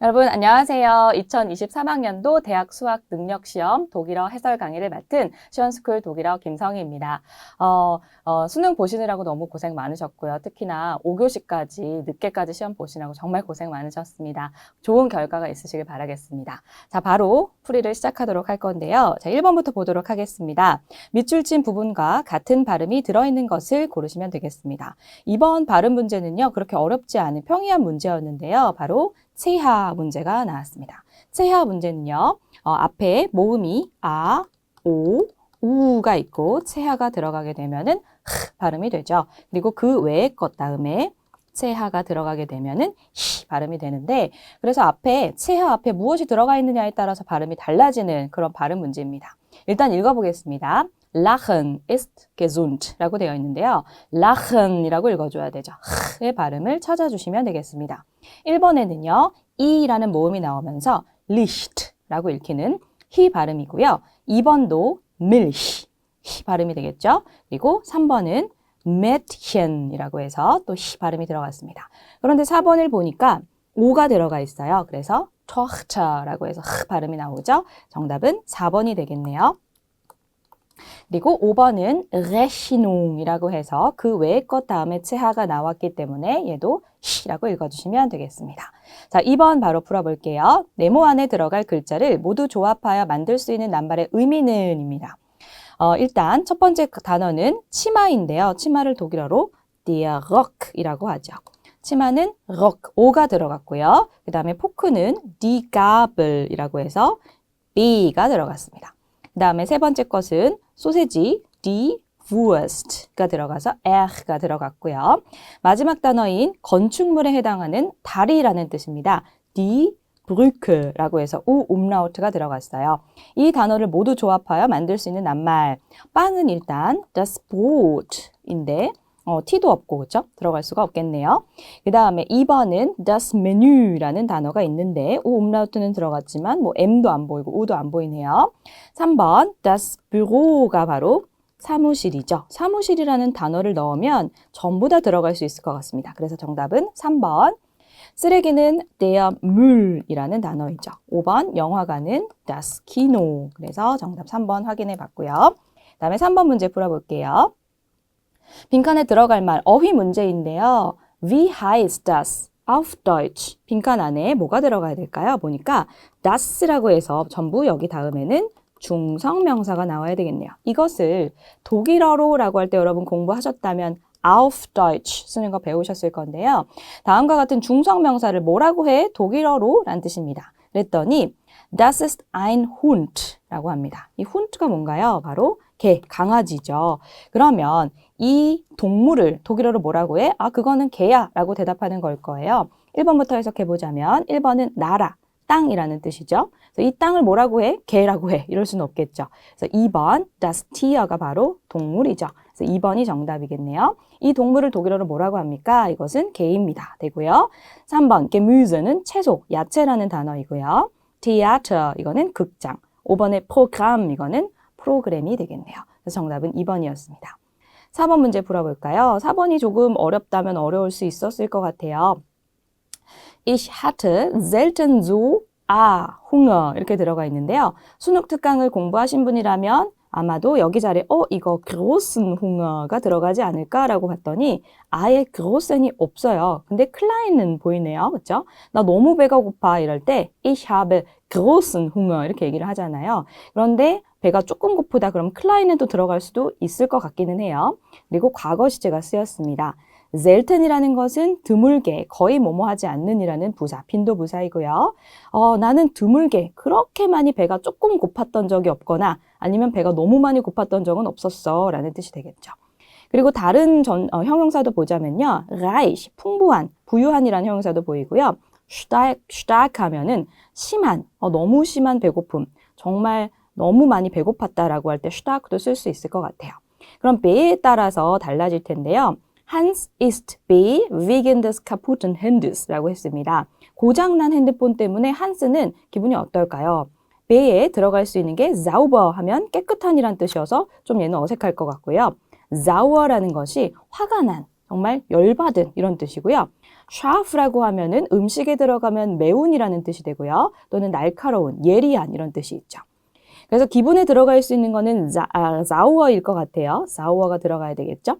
여러분 안녕하세요. 2023학년도 대학 수학 능력 시험 독일어 해설 강의를 맡은 시원스쿨 독일어 김성희입니다. 수능 보시느라고 너무 고생 많으셨고요. 특히나 5교시까지 늦게까지 시험 보시느라고 정말 고생 많으셨습니다. 좋은 결과가 있으시길 바라겠습니다. 자, 바로 풀이를 시작하도록 할 건데요. 자, 1번부터 보도록 하겠습니다. 밑줄 친 부분과 같은 발음이 들어있는 것을 고르시면 되겠습니다. 이번 발음 문제는요. 그렇게 어렵지 않은 평이한 문제였는데요. 바로 체하 문제가 나왔습니다. 체하 문제는요. 앞에 모음이 아, 오, 우가 있고 체하가 들어가게 되면은 발음이 되죠. 그리고 그 외의 것 다음에 체하가 들어가게 되면은 히 발음이 되는데 그래서 앞에 체하 앞에 무엇이 들어가 있느냐에 따라서 발음이 달라지는 그런 발음 문제입니다. 일단 읽어보겠습니다. Lachen ist gesund 라고 되어 있는데요. Lachen이라고 읽어줘야 되죠. 의 발음을 찾아주시면 되겠습니다. 1번에는요. 이라는 모음이 나오면서 Licht라고 읽히는 히 발음이고요. 2번도 Milch 히 발음이 되겠죠. 그리고 3번은 Mädchen이라고 해서 또 히 발음이 들어갔습니다. 그런데 4번을 보니까 오가 들어가 있어요. 그래서 Tochter라고 해서 히 발음이 나오죠. 정답은 4번이 되겠네요. 그리고 5번은 Rechnung이라고 해서 그 외의 것 다음에 체하가 나왔기 때문에 얘도 히라고 읽어주시면 되겠습니다. 자, 2번 바로 풀어볼게요. 네모 안에 들어갈 글자를 모두 조합하여 만들 수 있는 낱말의 의미는 입니다. 일단 첫 번째 단어는 치마인데요. 치마를 독일어로 der Rock이라고 하죠. 치마는 Rock, O가 들어갔고요. 그 다음에 포크는 die Gabel이라고 해서 B가 들어갔습니다. 그 다음에 세 번째 것은 소세지, die Wurst가 들어가서 R가 들어갔고요. 마지막 단어인 건축물에 해당하는 다리라는 뜻입니다. die Brücke라고 해서 U umlaut가 들어갔어요. 이 단어를 모두 조합하여 만들 수 있는 낱말. 빵은 일단 das Brot인데 T도 없고 그렇죠? 들어갈 수가 없겠네요. 그 다음에 2번은 das Menü라는 단어가 있는데 U umlaut는 들어갔지만 뭐 M도 안 보이고 U도 안 보이네요. 3번 das Büro가 바로 사무실이죠. 사무실이라는 단어를 넣으면 전부 다 들어갈 수 있을 것 같습니다. 그래서 정답은 3번. 쓰레기는 der Müll이라는 단어이죠. 5번 영화관은 das Kino. 그래서 정답 3번 확인해 봤고요. 그 다음에 3번 문제 풀어볼게요. 빈칸에 들어갈 말 어휘 문제인데요. Wie heißt das auf Deutsch? 빈칸 안에 뭐가 들어가야 될까요? 보니까 das라고 해서 전부 여기 다음에는 중성명사가 나와야 되겠네요. 이것을 독일어로라고 할 때 여러분 공부하셨다면 auf Deutsch 쓰는 거 배우셨을 건데요. 다음과 같은 중성명사를 뭐라고 해? 독일어로 라는 뜻입니다. 그랬더니 Das ist ein Hund 라고 합니다. 이 Hund가 뭔가요? 바로 개, 강아지죠. 그러면 이 동물을 독일어로 뭐라고 해? 아, 그거는 개야 라고 대답하는 걸 거예요. 1번부터 해석해보자면 1번은 나라, 땅이라는 뜻이죠. 그래서 이 땅을 뭐라고 해? 개라고 해. 이럴 수는 없겠죠. 그래서 2번 das Tier가 바로 동물이죠. 그래서 2번이 정답이겠네요. 이 동물을 독일어로 뭐라고 합니까? 이것은 개입니다. 되고요. 3번 Gemüse는 채소, 야채라는 단어이고요. Theater 이거는 극장. 5번의 Programm 이거는 프로그램이 되겠네요. 그래서 정답은 2번이었습니다. 4번 문제 풀어볼까요? 4번이 조금 어렵다면 어려울 수 있었을 것 같아요. Ich hatte selten so Hunger 이렇게 들어가 있는데요. 수능 특강을 공부하신 분이라면 아마도 여기 자리에 이거 großen Hunger가 들어가지 않을까라고 봤더니 아예 großen이 없어요. 근데 klein은 보이네요. 그렇죠? 나 너무 배가 고파 이럴 때 ich habe großen Hunger 이렇게 얘기를 하잖아요. 그런데 배가 조금 고프다 그러면 klein은 또 들어갈 수도 있을 것 같기는 해요. 그리고 과거 시제가 쓰였습니다. selten이라는 것은 드물게, 거의 뭐뭐 하지 않는 이라는 부사, 빈도 부사이고요. 나는 드물게, 그렇게 많이 배가 조금 고팠던 적이 없거나 아니면 배가 너무 많이 고팠던 적은 없었어 라는 뜻이 되겠죠. 그리고 다른 형용사도 보자면요. reich, 풍부한, 부유한이라는 형용사도 보이고요. stark 하면은 심한, 너무 심한 배고픔, 정말 너무 많이 배고팠다라고 할 때 stark도 쓸 수 있을 것 같아요. 그럼 배에 따라서 달라질 텐데요. Hans ist B wegen des kaputten Handys 라고 했습니다. 고장난 핸드폰 때문에 한스는 기분이 어떨까요? 배에 들어갈 수 있는 게 sauber 하면 깨끗한이란 뜻이어서 좀 얘는 어색할 것 같고요. sauer라는 것이 화가 난, 정말 열받은 이런 뜻이고요. scharf라고 하면은 음식에 들어가면 매운이라는 뜻이 되고요. 또는 날카로운, 예리한 이런 뜻이 있죠. 그래서 기본에 들어갈 수 있는 거는 sauer일 것 같아요. sauer가 들어가야 되겠죠.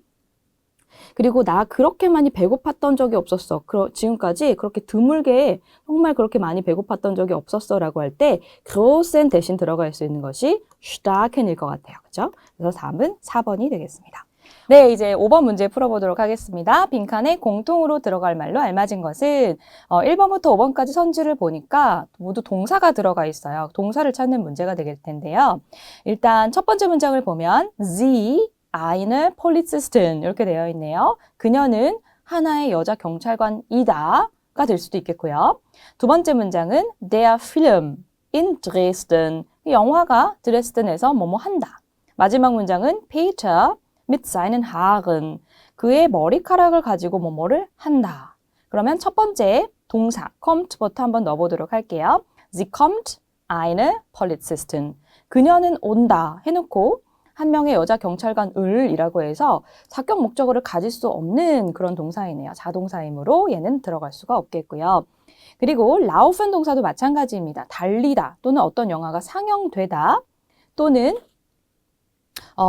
그리고 나 그렇게 많이 배고팠던 적이 없었어. 지금까지 그렇게 드물게 정말 그렇게 많이 배고팠던 적이 없었어 라고 할 때 großen 대신 들어갈 수 있는 것이 starken일 것 같아요. 그죠? 그래서 답은 4번이 되겠습니다. 네, 이제 5번 문제 풀어보도록 하겠습니다. 빈칸에 공통으로 들어갈 말로 알맞은 것은 1번부터 5번까지 선지를 보니까 모두 동사가 들어가 있어요. 동사를 찾는 문제가 되길 텐데요. 일단 첫 번째 문장을 보면 Sie eine Polizistin 이렇게 되어 있네요. 그녀는 하나의 여자 경찰관이다가 될 수도 있겠고요. 두 번째 문장은 Der Film in Dresden 영화가 드레스덴에서 뭐뭐 한다. 마지막 문장은 Peter mit seinen Haaren 그의 머리카락을 가지고 뭐뭐를 한다. 그러면 첫 번째 동사 kommt부터 한번 넣어보도록 할게요. Sie kommt eine Polizistin 그녀는 온다 해놓고 한 명의 여자 경찰관을 이라고 해서 사격 목적어를 가질 수 없는 그런 동사이네요. 자동사이므로 얘는 들어갈 수가 없겠고요. 그리고 laufen 동사도 마찬가지입니다. 달리다 또는 어떤 영화가 상영되다 또는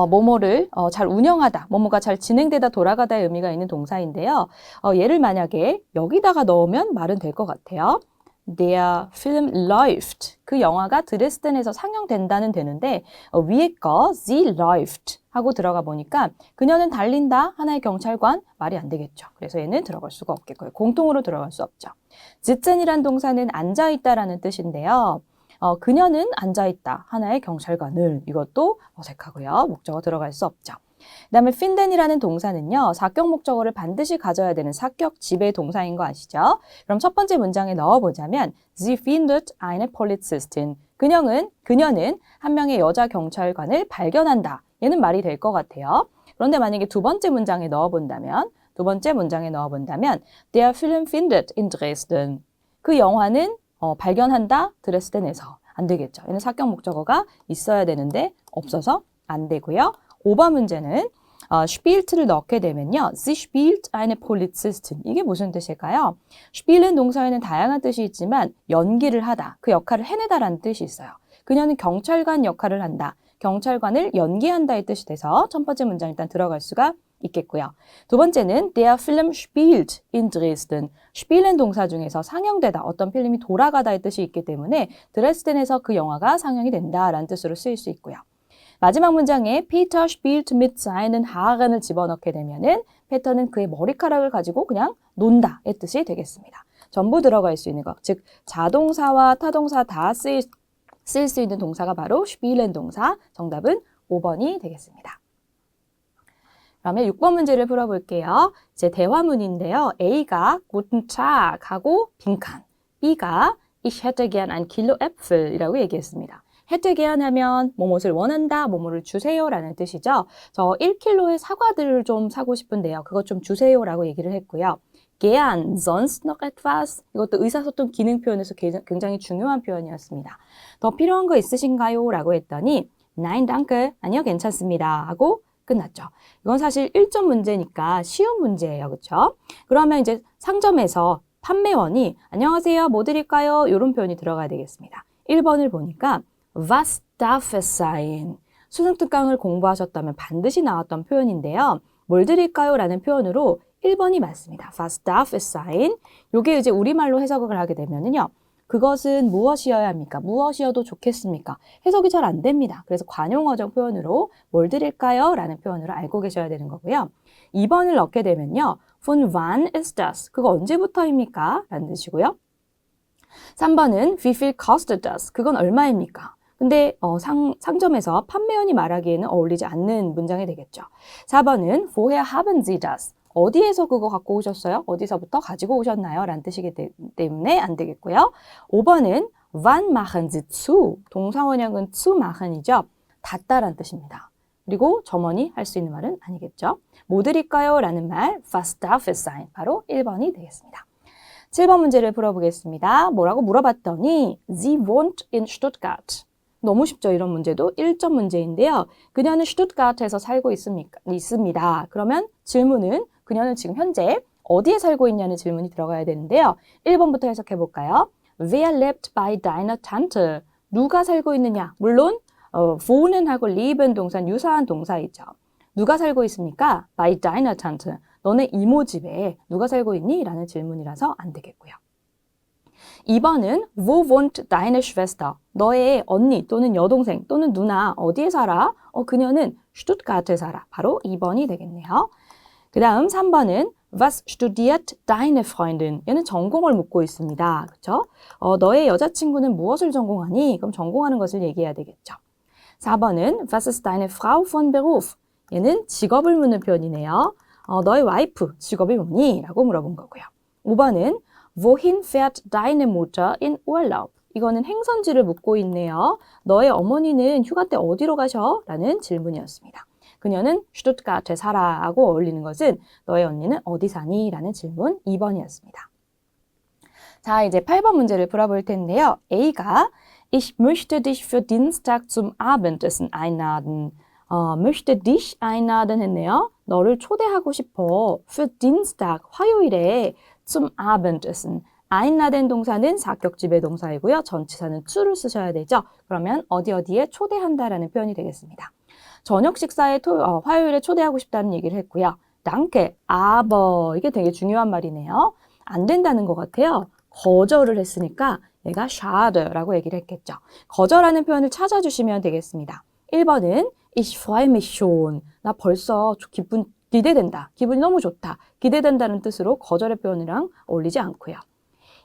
뭐뭐를 잘 운영하다, 뭐뭐가 잘 진행되다 돌아가다의 의미가 있는 동사인데요. 얘를 만약에 여기다가 넣으면 말은 될 것 같아요. Der Film läuft. 그 영화가 드레스덴에서 상영된다는 되는데 위에 거 sie läuft 하고 들어가 보니까 그녀는 달린다 하나의 경찰관 말이 안 되겠죠. 그래서 얘는 들어갈 수가 없겠고요. 공통으로 들어갈 수 없죠. sitzen이란 동사는 앉아있다라는 뜻인데요. 그녀는 앉아있다 하나의 경찰관을 이것도 어색하고요. 목적어 들어갈 수 없죠. 그 다음에 finden이라는 동사는요. 사격 목적어를 반드시 가져야 되는 사격 지배 동사인 거 아시죠? 그럼 첫 번째 문장에 넣어보자면 Sie findet eine Polizistin. 그녀는 한 명의 여자 경찰관을 발견한다. 얘는 말이 될 것 같아요. 그런데 만약에 두 번째 문장에 넣어본다면 Der Film findet in Dresden. 그 영화는 발견한다 드레스덴에서 안 되겠죠. 얘는 사격 목적어가 있어야 되는데 없어서 안 되고요. 5번 문제는 spielt를 넣게 되면요. Sie spielt eine Polizistin. 이게 무슨 뜻일까요? spiel은 동사에는 다양한 뜻이 있지만 연기를 하다, 그 역할을 해내다라는 뜻이 있어요. 그녀는 경찰관 역할을 한다. 경찰관을 연기한다의 뜻이 돼서 첫 번째 문장 일단 들어갈 수가 있겠고요. 두 번째는 Der Film spielt in Dresden. spielen 동사 중에서 상영되다, 어떤 필름이 돌아가다의 뜻이 있기 때문에 드레스덴에서 그 영화가 상영이 된다라는 뜻으로 쓰일 수 있고요. 마지막 문장에 Peter spielt mit seinen Haaren을 집어넣게 되면은 페터는 그의 머리카락을 가지고 그냥 논다의 뜻이 되겠습니다. 전부 들어갈 수 있는 것, 즉 자동사와 타동사 다 쓰일 수 있는 동사가 바로 spielen 동사, 정답은 5번이 되겠습니다. 그러면 6번 문제를 풀어볼게요. 이제 대화문인데요. A가 Guten Tag 하고 빈칸, B가 Ich hätte gern ein Kilo Äpfel 이라고 얘기했습니다. hätte gern 하면 뭐뭇을 원한다, 뭐뭐를 주세요 라는 뜻이죠. 저 1kg의 사과들을 좀 사고 싶은데요. 그것 좀 주세요 라고 얘기를 했고요. gern, sonst noch etwas 이것도 의사소통 기능 표현에서 굉장히 중요한 표현이었습니다. 더 필요한 거 있으신가요? 라고 했더니 Nein, danke, 아니요 괜찮습니다 하고 끝났죠. 이건 사실 1점 문제니까 쉬운 문제예요. 그렇죠? 그러면 이제 상점에서 판매원이 안녕하세요, 뭐 드릴까요? 이런 표현이 들어가야 되겠습니다. 1번을 보니까 Was darf es sein? 수능특강을 공부하셨다면 반드시 나왔던 표현인데요. 뭘 드릴까요? 라는 표현으로 1번이 맞습니다. Was darf es sein? 이게 이제 우리말로 해석을 하게 되면은요. 그것은 무엇이어야 합니까? 무엇이어도 좋겠습니까? 해석이 잘 안 됩니다. 그래서 관용어적 표현으로 뭘 드릴까요? 라는 표현으로 알고 계셔야 되는 거고요. 2번을 넣게 되면요. Von wann ist das? 그거 언제부터입니까? 라는 뜻이고요. 3번은 Wie viel kostet das? 그건 얼마입니까? 근데 상점에서 판매원이 말하기에는 어울리지 않는 문장이 되겠죠. 4번은 Woher haben Sie das? 어디에서 그거 갖고 오셨어요? 어디서부터 가지고 오셨나요? 라는 뜻이기 때문에 안 되겠고요. 5번은 Wann machen Sie zu? 동사 원형은 zu machen이죠. 닫다라는 뜻입니다. 그리고 점원이 할 수 있는 말은 아니겠죠. 뭐 드릴까요? 라는 말 Was darf es sein? 바로 1번이 되겠습니다. 7번 문제를 풀어보겠습니다. 뭐라고 물어봤더니 Sie wohnt in Stuttgart. 너무 쉽죠. 이런 문제도 1점 문제인데요. 그녀는 슈투트가트에서 살고 있습니다. 그러면 질문은 그녀는 지금 현재 어디에 살고 있냐는 질문이 들어가야 되는데요. 1번부터 해석해 볼까요? Wer lebt bei deiner Tante? 누가 살고 있느냐? 물론 wohnen하고 leben 동사는 유사한 동사이죠. 누가 살고 있습니까? Bei deiner Tante. 너네 이모 집에 누가 살고 있니? 라는 질문이라서 안 되겠고요. 2번은 Wo wohnt deine Schwester? 너의 언니 또는 여동생 또는 누나 어디에 살아? 그녀는 Stuttgart에 살아. 바로 2번이 되겠네요. 그 다음 3번은 Was studiert deine Freundin? 얘는 전공을 묻고 있습니다. 그렇죠? 너의 여자친구는 무엇을 전공하니? 그럼 전공하는 것을 얘기해야 되겠죠. 4번은 Was ist deine Frau von Beruf? 얘는 직업을 묻는 표현이네요. 너의 와이프 직업이 뭐니? 라고 물어본 거고요. 5번은 Wohin fährt deine Mutter in Urlaub? 이거는 행선지를 묻고 있네요. 너의 어머니는 휴가 때 어디로 가셔? 라는 질문이었습니다. 그녀는 슈투트가르트에 살아 하고 어울리는 것은 너의 언니는 어디 사니? 라는 질문 2번이었습니다. 자, 이제 8번 문제를 풀어볼 텐데요. A가 Ich möchte dich für Dienstag zum Abendessen einladen. möchte dich einladen 했네요. 너를 초대하고 싶어. für Dienstag, 화요일에 zum Abendessen. einladen 동사는 사격지배 동사이고요. 전치사는 to를 쓰셔야 되죠. 그러면 어디에 초대한다라는 표현이 되겠습니다. 저녁 식사에 화요일에 초대하고 싶다는 얘기를 했고요. danke, aber 이게 되게 중요한 말이네요. 안 된다는 것 같아요. 거절을 했으니까 얘가 schade라고 얘기를 했겠죠. 거절하는 표현을 찾아주시면 되겠습니다. 1번은 Ich freue mich schon. 나 벌써 기대된다. 기분이 너무 좋다. 기대된다는 뜻으로 거절의 표현이랑 어울리지 않고요.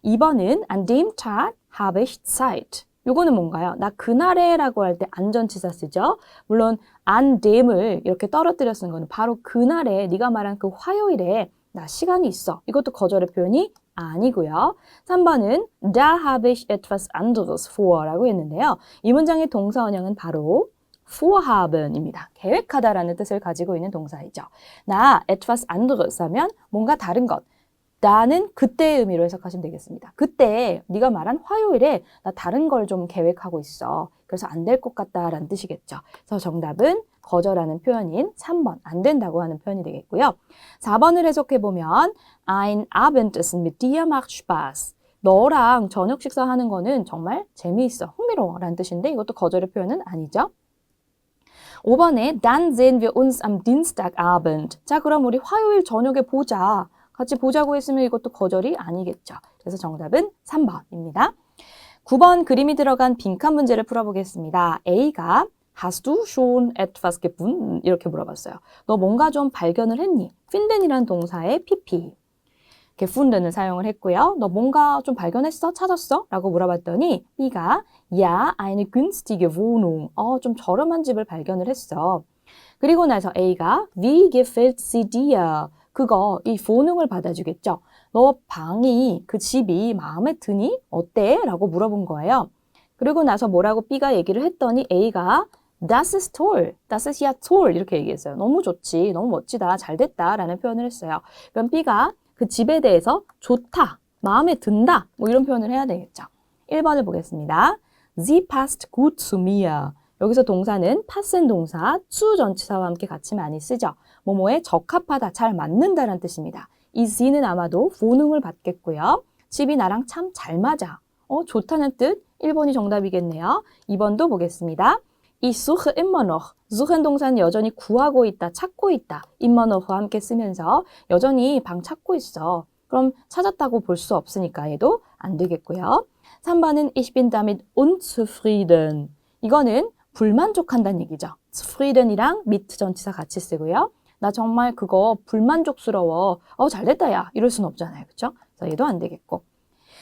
2번은 An dem Tag habe ich Zeit. 요거는 뭔가요? 나 그날에 라고 할 때 안전치사 쓰죠. 물론 an dem을 이렇게 떨어뜨려 쓴 거는 바로 그날에 네가 말한 그 화요일에 나 시간이 있어. 이것도 거절의 표현이 아니고요. 3번은 Da habe ich etwas anderes vor 라고 했는데요. 이 문장의 동사 원형은 바로 vorhaben입니다. 계획하다라는 뜻을 가지고 있는 동사이죠. 나 etwas anderes 하면 뭔가 다른 것. 나는 그때의 의미로 해석하시면 되겠습니다. 그때 네가 말한 화요일에 나 다른 걸 좀 계획하고 있어. 그래서 안 될 것 같다라는 뜻이겠죠. 그래서 정답은 거절하는 표현인 3번, 안 된다고 하는 표현이 되겠고요. 4번을 해석해보면 Ein Abendessen mit dir macht Spaß. 너랑 저녁 식사하는 거는 정말 재미있어, 흥미로워 라는 뜻인데 이것도 거절의 표현은 아니죠. 5번에 Dann sehen wir uns am Dienstagabend. 자, 그럼 우리 화요일 저녁에 보자. 같이 보자고 했으면 이것도 거절이 아니겠죠. 그래서 정답은 3번입니다. 9번 그림이 들어간 빈칸 문제를 풀어보겠습니다. A가 Hast du schon etwas gefunden? 이렇게 물어봤어요. 너 뭔가 좀 발견을 했니? finden이란 동사의 pp. gefunden을 사용을 했고요. 너 뭔가 좀 발견했어? 찾았어? 라고 물어봤더니 B가 Ja, eine günstige Wohnung. 좀 저렴한 집을 발견을 했어. 그리고 나서 A가 Wie gefällt sie dir? 그거 이 Wohnung을 받아주겠죠. 너 방이 그 집이 마음에 드니? 어때? 라고 물어본 거예요. 그리고 나서 뭐라고 B가 얘기를 했더니 A가 Das ist toll, das ist ja toll 이렇게 얘기했어요. 너무 좋지, 너무 멋지다, 잘 됐다 라는 표현을 했어요. 그럼 B가 그 집에 대해서 좋다, 마음에 든다 뭐 이런 표현을 해야 되겠죠. 1번을 보겠습니다. Sie passt gut zu mir. 여기서 동사는 passen 동사, zu 전치사와 함께 같이 많이 쓰죠. 뭐뭐에 적합하다, 잘 맞는다라는 뜻입니다. 이 C는 아마도 wohnung을 받겠고요. 집이 나랑 참 잘 맞아. 좋다는 뜻. 1번이 정답이겠네요. 2번도 보겠습니다. Ich suche immer noch. suchen 동사는 여전히 구하고 있다, 찾고 있다. immer noch와 함께 쓰면서 여전히 방 찾고 있어. 그럼 찾았다고 볼 수 없으니까 얘도 안 되겠고요. 3번은 Ich bin damit unzufrieden. 이거는 불만족한다는 얘기죠. zufrieden이랑 mit 전치사 같이 쓰고요. 나 정말 그거 불만족스러워. 잘됐다 야. 이럴 순 없잖아요. 그렇죠? 그래서 얘도 안 되겠고.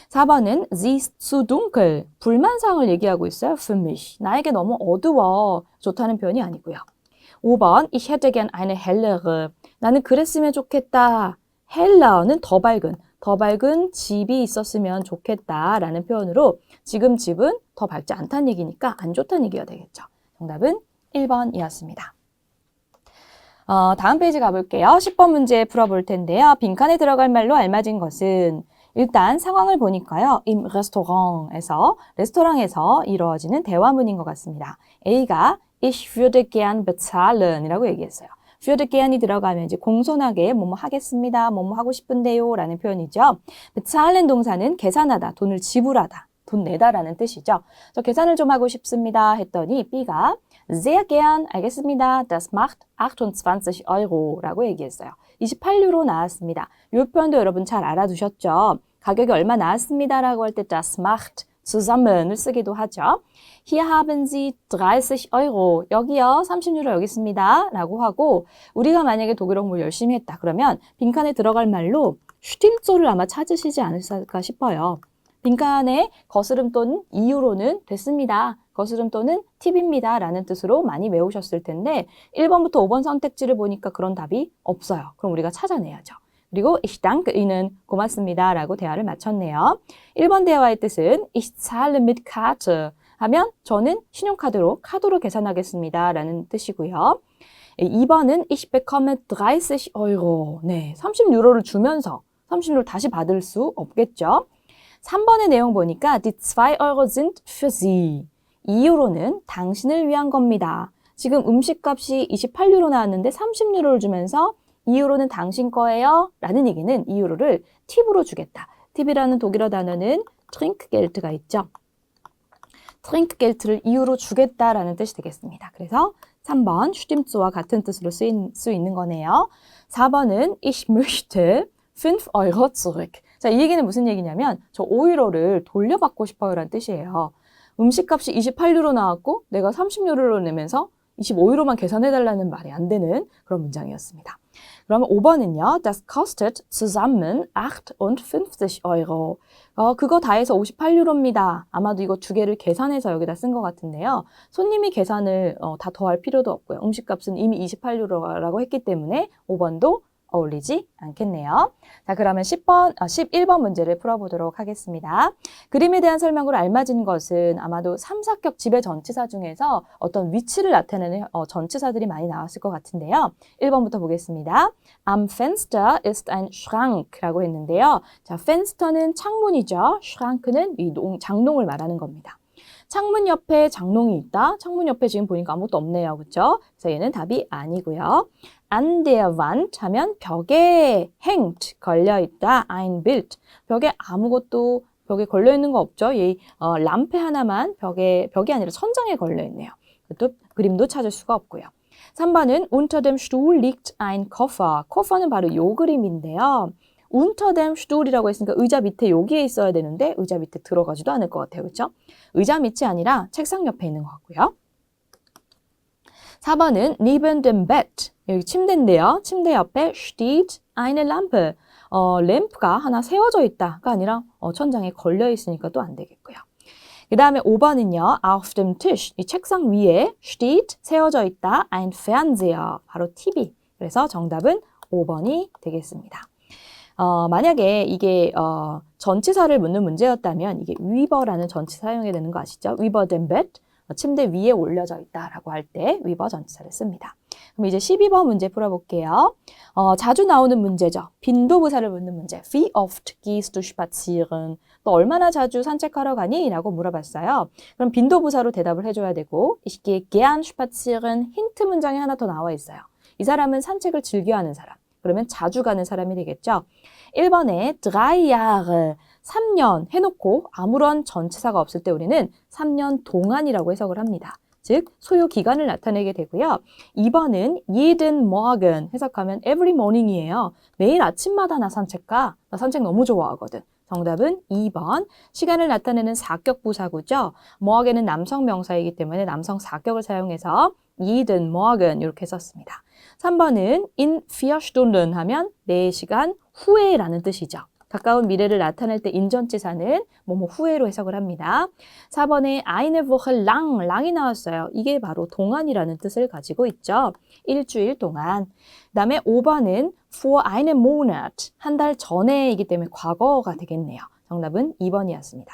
4번은 Sie ist zu dunkel. 불만상을 얘기하고 있어요. für mich. 나에게 너무 어두워. 좋다는 표현이 아니고요. 5번 Ich hätte gern eine hellere. 나는 그랬으면 좋겠다. heller는 더 밝은 집이 있었으면 좋겠다라는 표현으로 지금 집은 더 밝지 않다는 얘기니까 안 좋다는 얘기가 되겠죠. 정답은 1번이었습니다. 다음 페이지 가볼게요. 10번 문제 풀어볼 텐데요. 빈칸에 들어갈 말로 알맞은 것은 일단 상황을 보니까요. im Restaurant에서 레스토랑에서 이루어지는 대화문인 것 같습니다. A가 Ich würde gern bezahlen 이라고 얘기했어요. würde gern이 들어가면 이제 공손하게 뭐뭐 하겠습니다, 뭐뭐 하고 싶은데요 라는 표현이죠. bezahlen 동사는 계산하다, 돈을 지불하다, 돈 내다라는 뜻이죠. 저 계산을 좀 하고 싶습니다 했더니 B가 sehr gern, 알겠습니다. Das macht 28 Euro 라고 얘기했어요. 28유로 나왔습니다. 이 표현도 여러분 잘 알아두셨죠? 가격이 얼마 나왔습니다라고 할 때 das macht zusammen을 쓰기도 하죠. Hier haben Sie 30 Euro. 여기요, 30유로 여기 있습니다. 라고 하고 우리가 만약에 독일어 공부를 열심히 했다. 그러면 빈칸에 들어갈 말로 슈팀조를 아마 찾으시지 않을까 싶어요. 빈칸에 거스름 또는 이유로는 됐습니다. 거스름 또는 팁입니다. 라는 뜻으로 많이 외우셨을 텐데 1번부터 5번 선택지를 보니까 그런 답이 없어요. 그럼 우리가 찾아내야죠. 그리고 ich danke Ihnen, 고맙습니다. 라고 대화를 마쳤네요. 1번 대화의 뜻은 ich zahle mit Karte 하면 저는 신용카드로 카드로 계산하겠습니다. 라는 뜻이고요. 2번은 ich bekomme 30 Euro. 네, 30유로를 주면서 30유로를 다시 받을 수 없겠죠. 3번의 내용 보니까 die 2 Euro sind für Sie. 2유로는 당신을 위한 겁니다. 지금 음식값이 28유로 나왔는데 30유로를 주면서 2유로는 당신 거예요. 라는 얘기는 2유로를 팁으로 주겠다. 팁이라는 독일어 단어는 Trinkgeld가 있죠. Trinkgeld를 2유로 주겠다라는 뜻이 되겠습니다. 그래서 3번 슈팀츠와 같은 뜻으로 쓰일 수 있는 거네요. 4번은 Ich möchte 5 Euro zurück. 자, 이 얘기는 무슨 얘기냐면 저 5유로를 돌려받고 싶어요 라는 뜻이에요. 음식값이 28유로 나왔고 내가 30유로를 내면서 25유로만 계산해달라는 말이 안 되는 그런 문장이었습니다. 그러면 5번은요. Das kostet zusammen 58 Euro. 그거 다 해서 58유로입니다. 아마도 이거 두 개를 계산해서 여기다 쓴 것 같은데요. 손님이 계산을 다 더할 필요도 없고요. 음식값은 이미 28유로라고 했기 때문에 5번도 어울리지 않겠네요. 자, 그러면 11번 문제를 풀어보도록 하겠습니다. 그림에 대한 설명으로 알맞은 것은 아마도 삼사격 지배 전치사 중에서 어떤 위치를 나타내는 전치사들이 많이 나왔을 것 같은데요. 1번부터 보겠습니다. Am Fenster ist ein Schrank라고 했는데요. 자, Fenster는 창문이죠. Schrank는 이 장롱을 말하는 겁니다. 창문 옆에 장롱이 있다. 창문 옆에 지금 보니까 아무것도 없네요. 그렇죠? 그래서 얘는 답이 아니고요. An der Wand 하면 벽에 hängt, 걸려있다. Ein Bild. 벽에 걸려있는 거 없죠? 이 람페 하나만 벽이 아니라 천장에 걸려있네요. 또 그림도 찾을 수가 없고요. 3번은 Unter dem Stuhl liegt ein Koffer. Koffer는 바로 요 그림인데요. Unter dem Stuhl이라고 했으니까 의자 밑에 여기에 있어야 되는데 의자 밑에 들어가지도 않을 것 같아요. 그렇죠? 의자 밑이 아니라 책상 옆에 있는 것 같고요. 4번은 neben dem Bett. 여기 침대인데요. 침대 옆에 steht eine Lampe. 램프가 하나 세워져 있다가 아니라 천장에 걸려 있으니까 또 안 되겠고요. 그 다음에 5번은요. Auf dem Tisch. 이 책상 위에 steht 세워져 있다. ein Fernseher. 바로 TV. 그래서 정답은 5번이 되겠습니다. 만약에 이게 전치사를 묻는 문제였다면 이게 위버라는 전치사 사용해야 되는 거 아시죠? 위버 dem Bett. 침대 위에 올려져 있다라고 할 때 위버 전치사를 씁니다. 그럼 이제 12번 문제 풀어볼게요. 자주 나오는 문제죠. 빈도부사를 묻는 문제. Wie oft gehst du spazieren? 너 얼마나 자주 산책하러 가니? 라고 물어봤어요. 그럼 빈도부사로 대답을 해줘야 되고 Ich gehe gern spazieren. 힌트 문장이 하나 더 나와 있어요. 이 사람은 산책을 즐겨하는 사람. 그러면 자주 가는 사람이 되겠죠. 1번에 3 Jahre, 3년 해놓고 아무런 전치사가 없을 때 우리는 3년 동안이라고 해석을 합니다. 즉 소요 기간을 나타내게 되고요. 2번은 jeden Morgen 해석하면 every morning이에요. 매일 아침마다 나 산책 가. 나 산책 너무 좋아하거든. 정답은 2번. 시간을 나타내는 사격부사구죠. morgen은 남성 명사이기 때문에 남성 사격을 사용해서 jeden Morgen 이렇게 썼습니다. 3번은 in 4 Stunden 하면 4시간 후에라는 뜻이죠. 가까운 미래를 나타낼 때 인전치사는 뭐뭐 후에로 해석을 합니다. 4번에 eine Woche lang, lang이 나왔어요. 이게 바로 동안이라는 뜻을 가지고 있죠. 일주일 동안. 그 다음에 5번은 vor einem Monat, 한 달 전에이기 때문에 과거가 되겠네요. 정답은 2번이었습니다.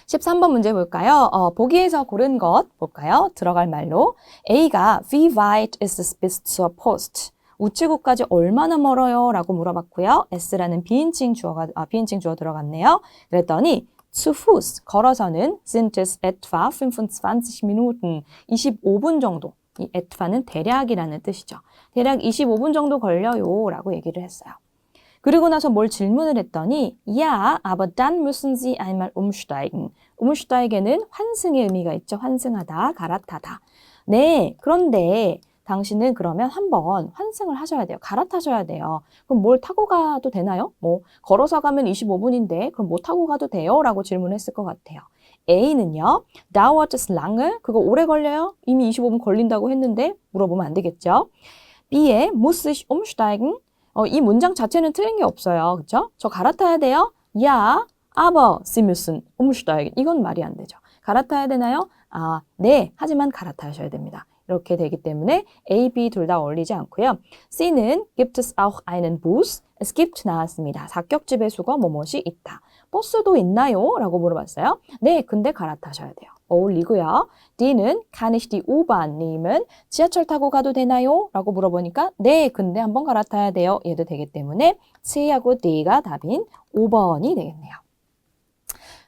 13번 문제 볼까요? 보기에서 고른 것 볼까요? 들어갈 말로 A가 Wie weit ist es bis zur Post? 우체국까지 얼마나 멀어요? 라고 물어봤고요. S라는 비인칭 주어 들어갔네요. 그랬더니 zu Fuß, 걸어서는 sind es etwa 25 Minuten, 25분 정도 이 etwa는 대략이라는 뜻이죠. 대략 25분 정도 걸려요 라고 얘기를 했어요. 그리고 나서 뭘 질문을 했더니 Ja, aber dann müssen Sie einmal umsteigen. umsteigen은 환승의 의미가 있죠. 환승하다, 갈아타다. 네, 그런데 당신은 그러면 한번 환승을 하셔야 돼요. 갈아타셔야 돼요. 그럼 뭘 타고 가도 되나요? 뭐 걸어서 가면 25분인데 그럼 뭐 타고 가도 돼요? 라고 질문했을 것 같아요. A는요. Dauert es lange? 그거 오래 걸려요? 이미 25분 걸린다고 했는데 물어보면 안 되겠죠. B에 muss ich umsteigen? 이 문장 자체는 틀린 게 없어요. 그렇죠? 저 갈아타야 돼요? Ja, aber Sie müssen umsteigen. 이건 말이 안 되죠. 갈아타야 되나요? 아, 네. 하지만 갈아타셔야 됩니다. 이렇게 되기 때문에 A, B 둘 다 어울리지 않고요. C는 gibt es auch einen Bus? Es gibt 나왔습니다. 사격지배 수거 뭐뭇이 있다. 버스도 있나요? 라고 물어봤어요. 네, 근데 갈아타셔야 돼요. 어울리고요. D는 kann ich die U-Bahn nehmen? 지하철 타고 가도 되나요? 라고 물어보니까 네, 근데 한번 갈아타야 돼요. 얘도 되기 때문에 C하고 D가 답인 5번이 되겠네요.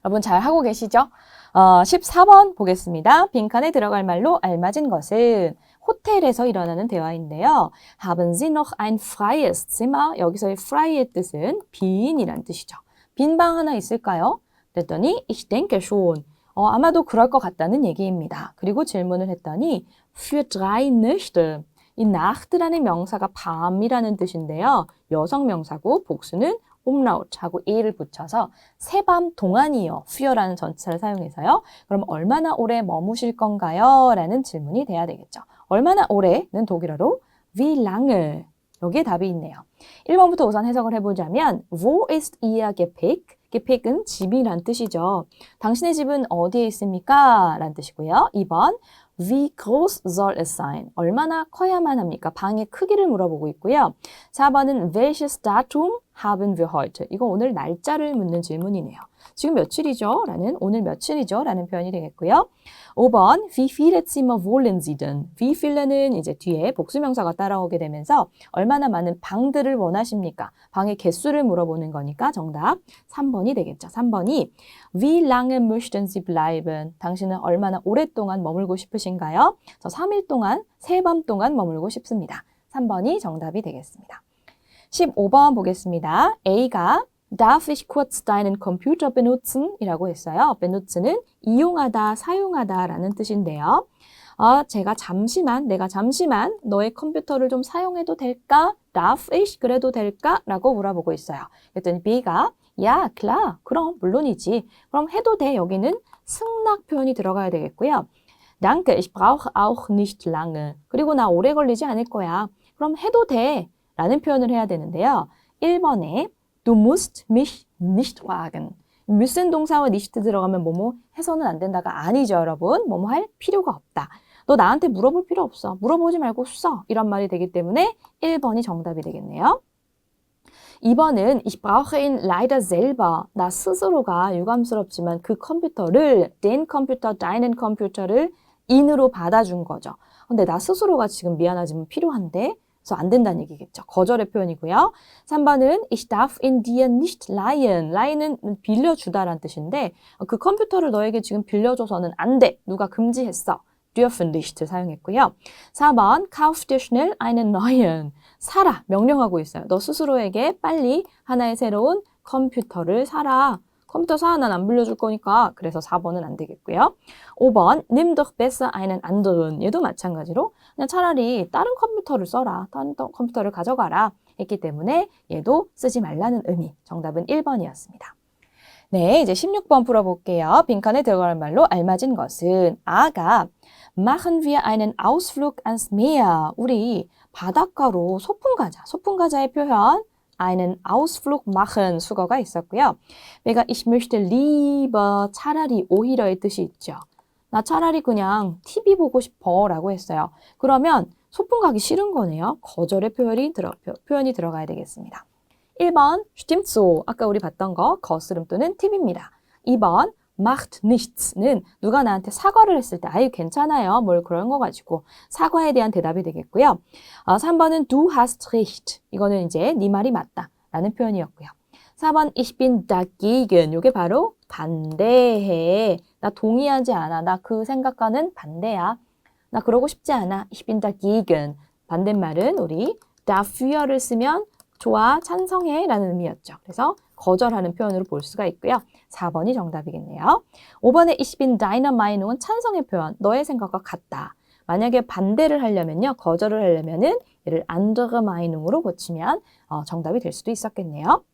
여러분 잘 하고 계시죠? 14번 보겠습니다. 빈칸에 들어갈 말로 알맞은 것은 호텔에서 일어나는 대화인데요. Haben Sie noch ein freies Zimmer? 여기서의 frei의 뜻은 빈이란 뜻이죠. 빈 방 하나 있을까요? 그랬더니 Ich denke schon. 아마도 그럴 것 같다는 얘기입니다. 그리고 질문을 했더니 Für 3 Nächte. 이 Nacht라는 명사가 밤이라는 뜻인데요. 여성 명사고 복수는 umlaut하고 e를 붙여서 새밤 동안이요. für라는 전치사를 사용해서요. 그럼 얼마나 오래 머무실 건가요? 라는 질문이 돼야 되겠죠. 얼마나 오래는 독일어로 wie lange. 여기에 답이 있네요. 1번부터 우선 해석을 해보자면 Wo ist Ihr Gepäck? Gepäck은 집이란 뜻이죠. 당신의 집은 어디에 있습니까? 라는 뜻이고요. 2번 Wie groß soll es sein? 얼마나 커야만 합니까? 방의 크기를 물어보고 있고요. 4번은 Welches Datum haben wir heute? 이거 오늘 날짜를 묻는 질문이네요. 지금 며칠이죠? 라는 오늘 며칠이죠? 라는 표현이 되겠고요. 5번 Wie viele Zimmer wollen Sie denn? Wie viel는 이제 뒤에 복수명사가 따라오게 되면서 얼마나 많은 방들을 원하십니까? 방의 개수를 물어보는 거니까 정답 3번이 되겠죠. 3번이 Wie lange möchten Sie bleiben? 당신은 얼마나 오랫동안 머물고 싶으신가요? 저 3일 동안, 새밤 동안 머물고 싶습니다. 3번이 정답이 되겠습니다. 15번 보겠습니다. A가 Darf ich kurz deinen Computer benutzen? 이라고 했어요. benutzen은 이용하다, 사용하다 라는 뜻인데요. 내가 잠시만 너의 컴퓨터를 좀 사용해도 될까? Darf ich? 그래도 될까? 라고 물어보고 있어요. 그랬더니 B가 Ja, klar. 그럼 물론이지. 그럼 해도 돼. 여기는 승낙 표현이 들어가야 되겠고요. Danke, ich brauche auch nicht lange. 그리고 나 오래 걸리지 않을 거야. 그럼 해도 돼. 라는 표현을 해야 되는데요. 1번에 Du musst mich nicht fragen. müssen 동사와 nicht 들어가면 뭐뭐 해서는 안 된다가 아니죠, 여러분. 뭐뭐 할 필요가 없다. 너 나한테 물어볼 필요 없어. 물어보지 말고 써. 이런 말이 되기 때문에 1번이 정답이 되겠네요. 2번은 Ich brauche ihn leider selber. 나 스스로가 유감스럽지만 그 컴퓨터를 den 컴퓨터, deinen 컴퓨터를 in으로 받아준 거죠. 근데 나 스스로가 지금 미안하지만 필요한데 그래서 안 된다는 얘기겠죠. 거절의 표현이고요. 3번은 Ich darf ihn dir nicht leihen. leihen은 빌려주다라는 뜻인데 그 컴퓨터를 너에게 지금 빌려줘서는 안 돼. 누가 금지했어. dürfen nicht 사용했고요. 4번 Kauf dir schnell einen neuen. 사라. 명령하고 있어요. 너 스스로에게 빨리 하나의 새로운 컴퓨터를 사라. 컴퓨터 사, 난 안 빌려줄 거니까. 그래서 4번은 안 되겠고요. 5번 Nimm doch besser einen anderen. 얘도 마찬가지로 그냥 차라리 다른 컴퓨터를 써라. 다른 컴퓨터를 가져가라. 했기 때문에 얘도 쓰지 말라는 의미. 정답은 1번이었습니다. 네, 이제 16번 풀어볼게요. 빈칸에 들어갈 말로 알맞은 것은 아가 Machen wir einen Ausflug ans Meer. 우리 바닷가로 소풍 가자. 소풍 가자의 표현 einen Ausflug machen 수거가 있었고요. 내가 ich möchte lieber 차라리 오히려의 뜻이 있죠. 나 차라리 그냥 TV 보고 싶어 라고 했어요. 그러면 소풍 가기 싫은 거네요. 거절의 표현이 들어가야 되겠습니다. 1번 stimmt so. 아까 우리 봤던 거 거스름 또는 TV입니다. 2번 macht nichts는 누가 나한테 사과를 했을 때 아유 괜찮아요. 뭘 그런 거 가지고 사과에 대한 대답이 되겠고요. 3번은 du hast recht. 이거는 이제 네 말이 맞다 라는 표현이었고요. 4번 ich bin dagegen. 이게 바로 반대해. 나 동의하지 않아. 나 그 생각과는 반대야. 나 그러고 싶지 않아. Ich bin dagegen. 반대말은 우리 dafür를 쓰면 좋아, 찬성해 라는 의미였죠. 그래서 거절하는 표현으로 볼 수가 있고요. 4번이 정답이겠네요. 5번의 Ich bin deiner Meinung은 찬성의 표현, 너의 생각과 같다. 만약에 반대를 하려면요, 거절을 하려면은 얘를 andere Meinung으로 고치면 정답이 될 수도 있었겠네요.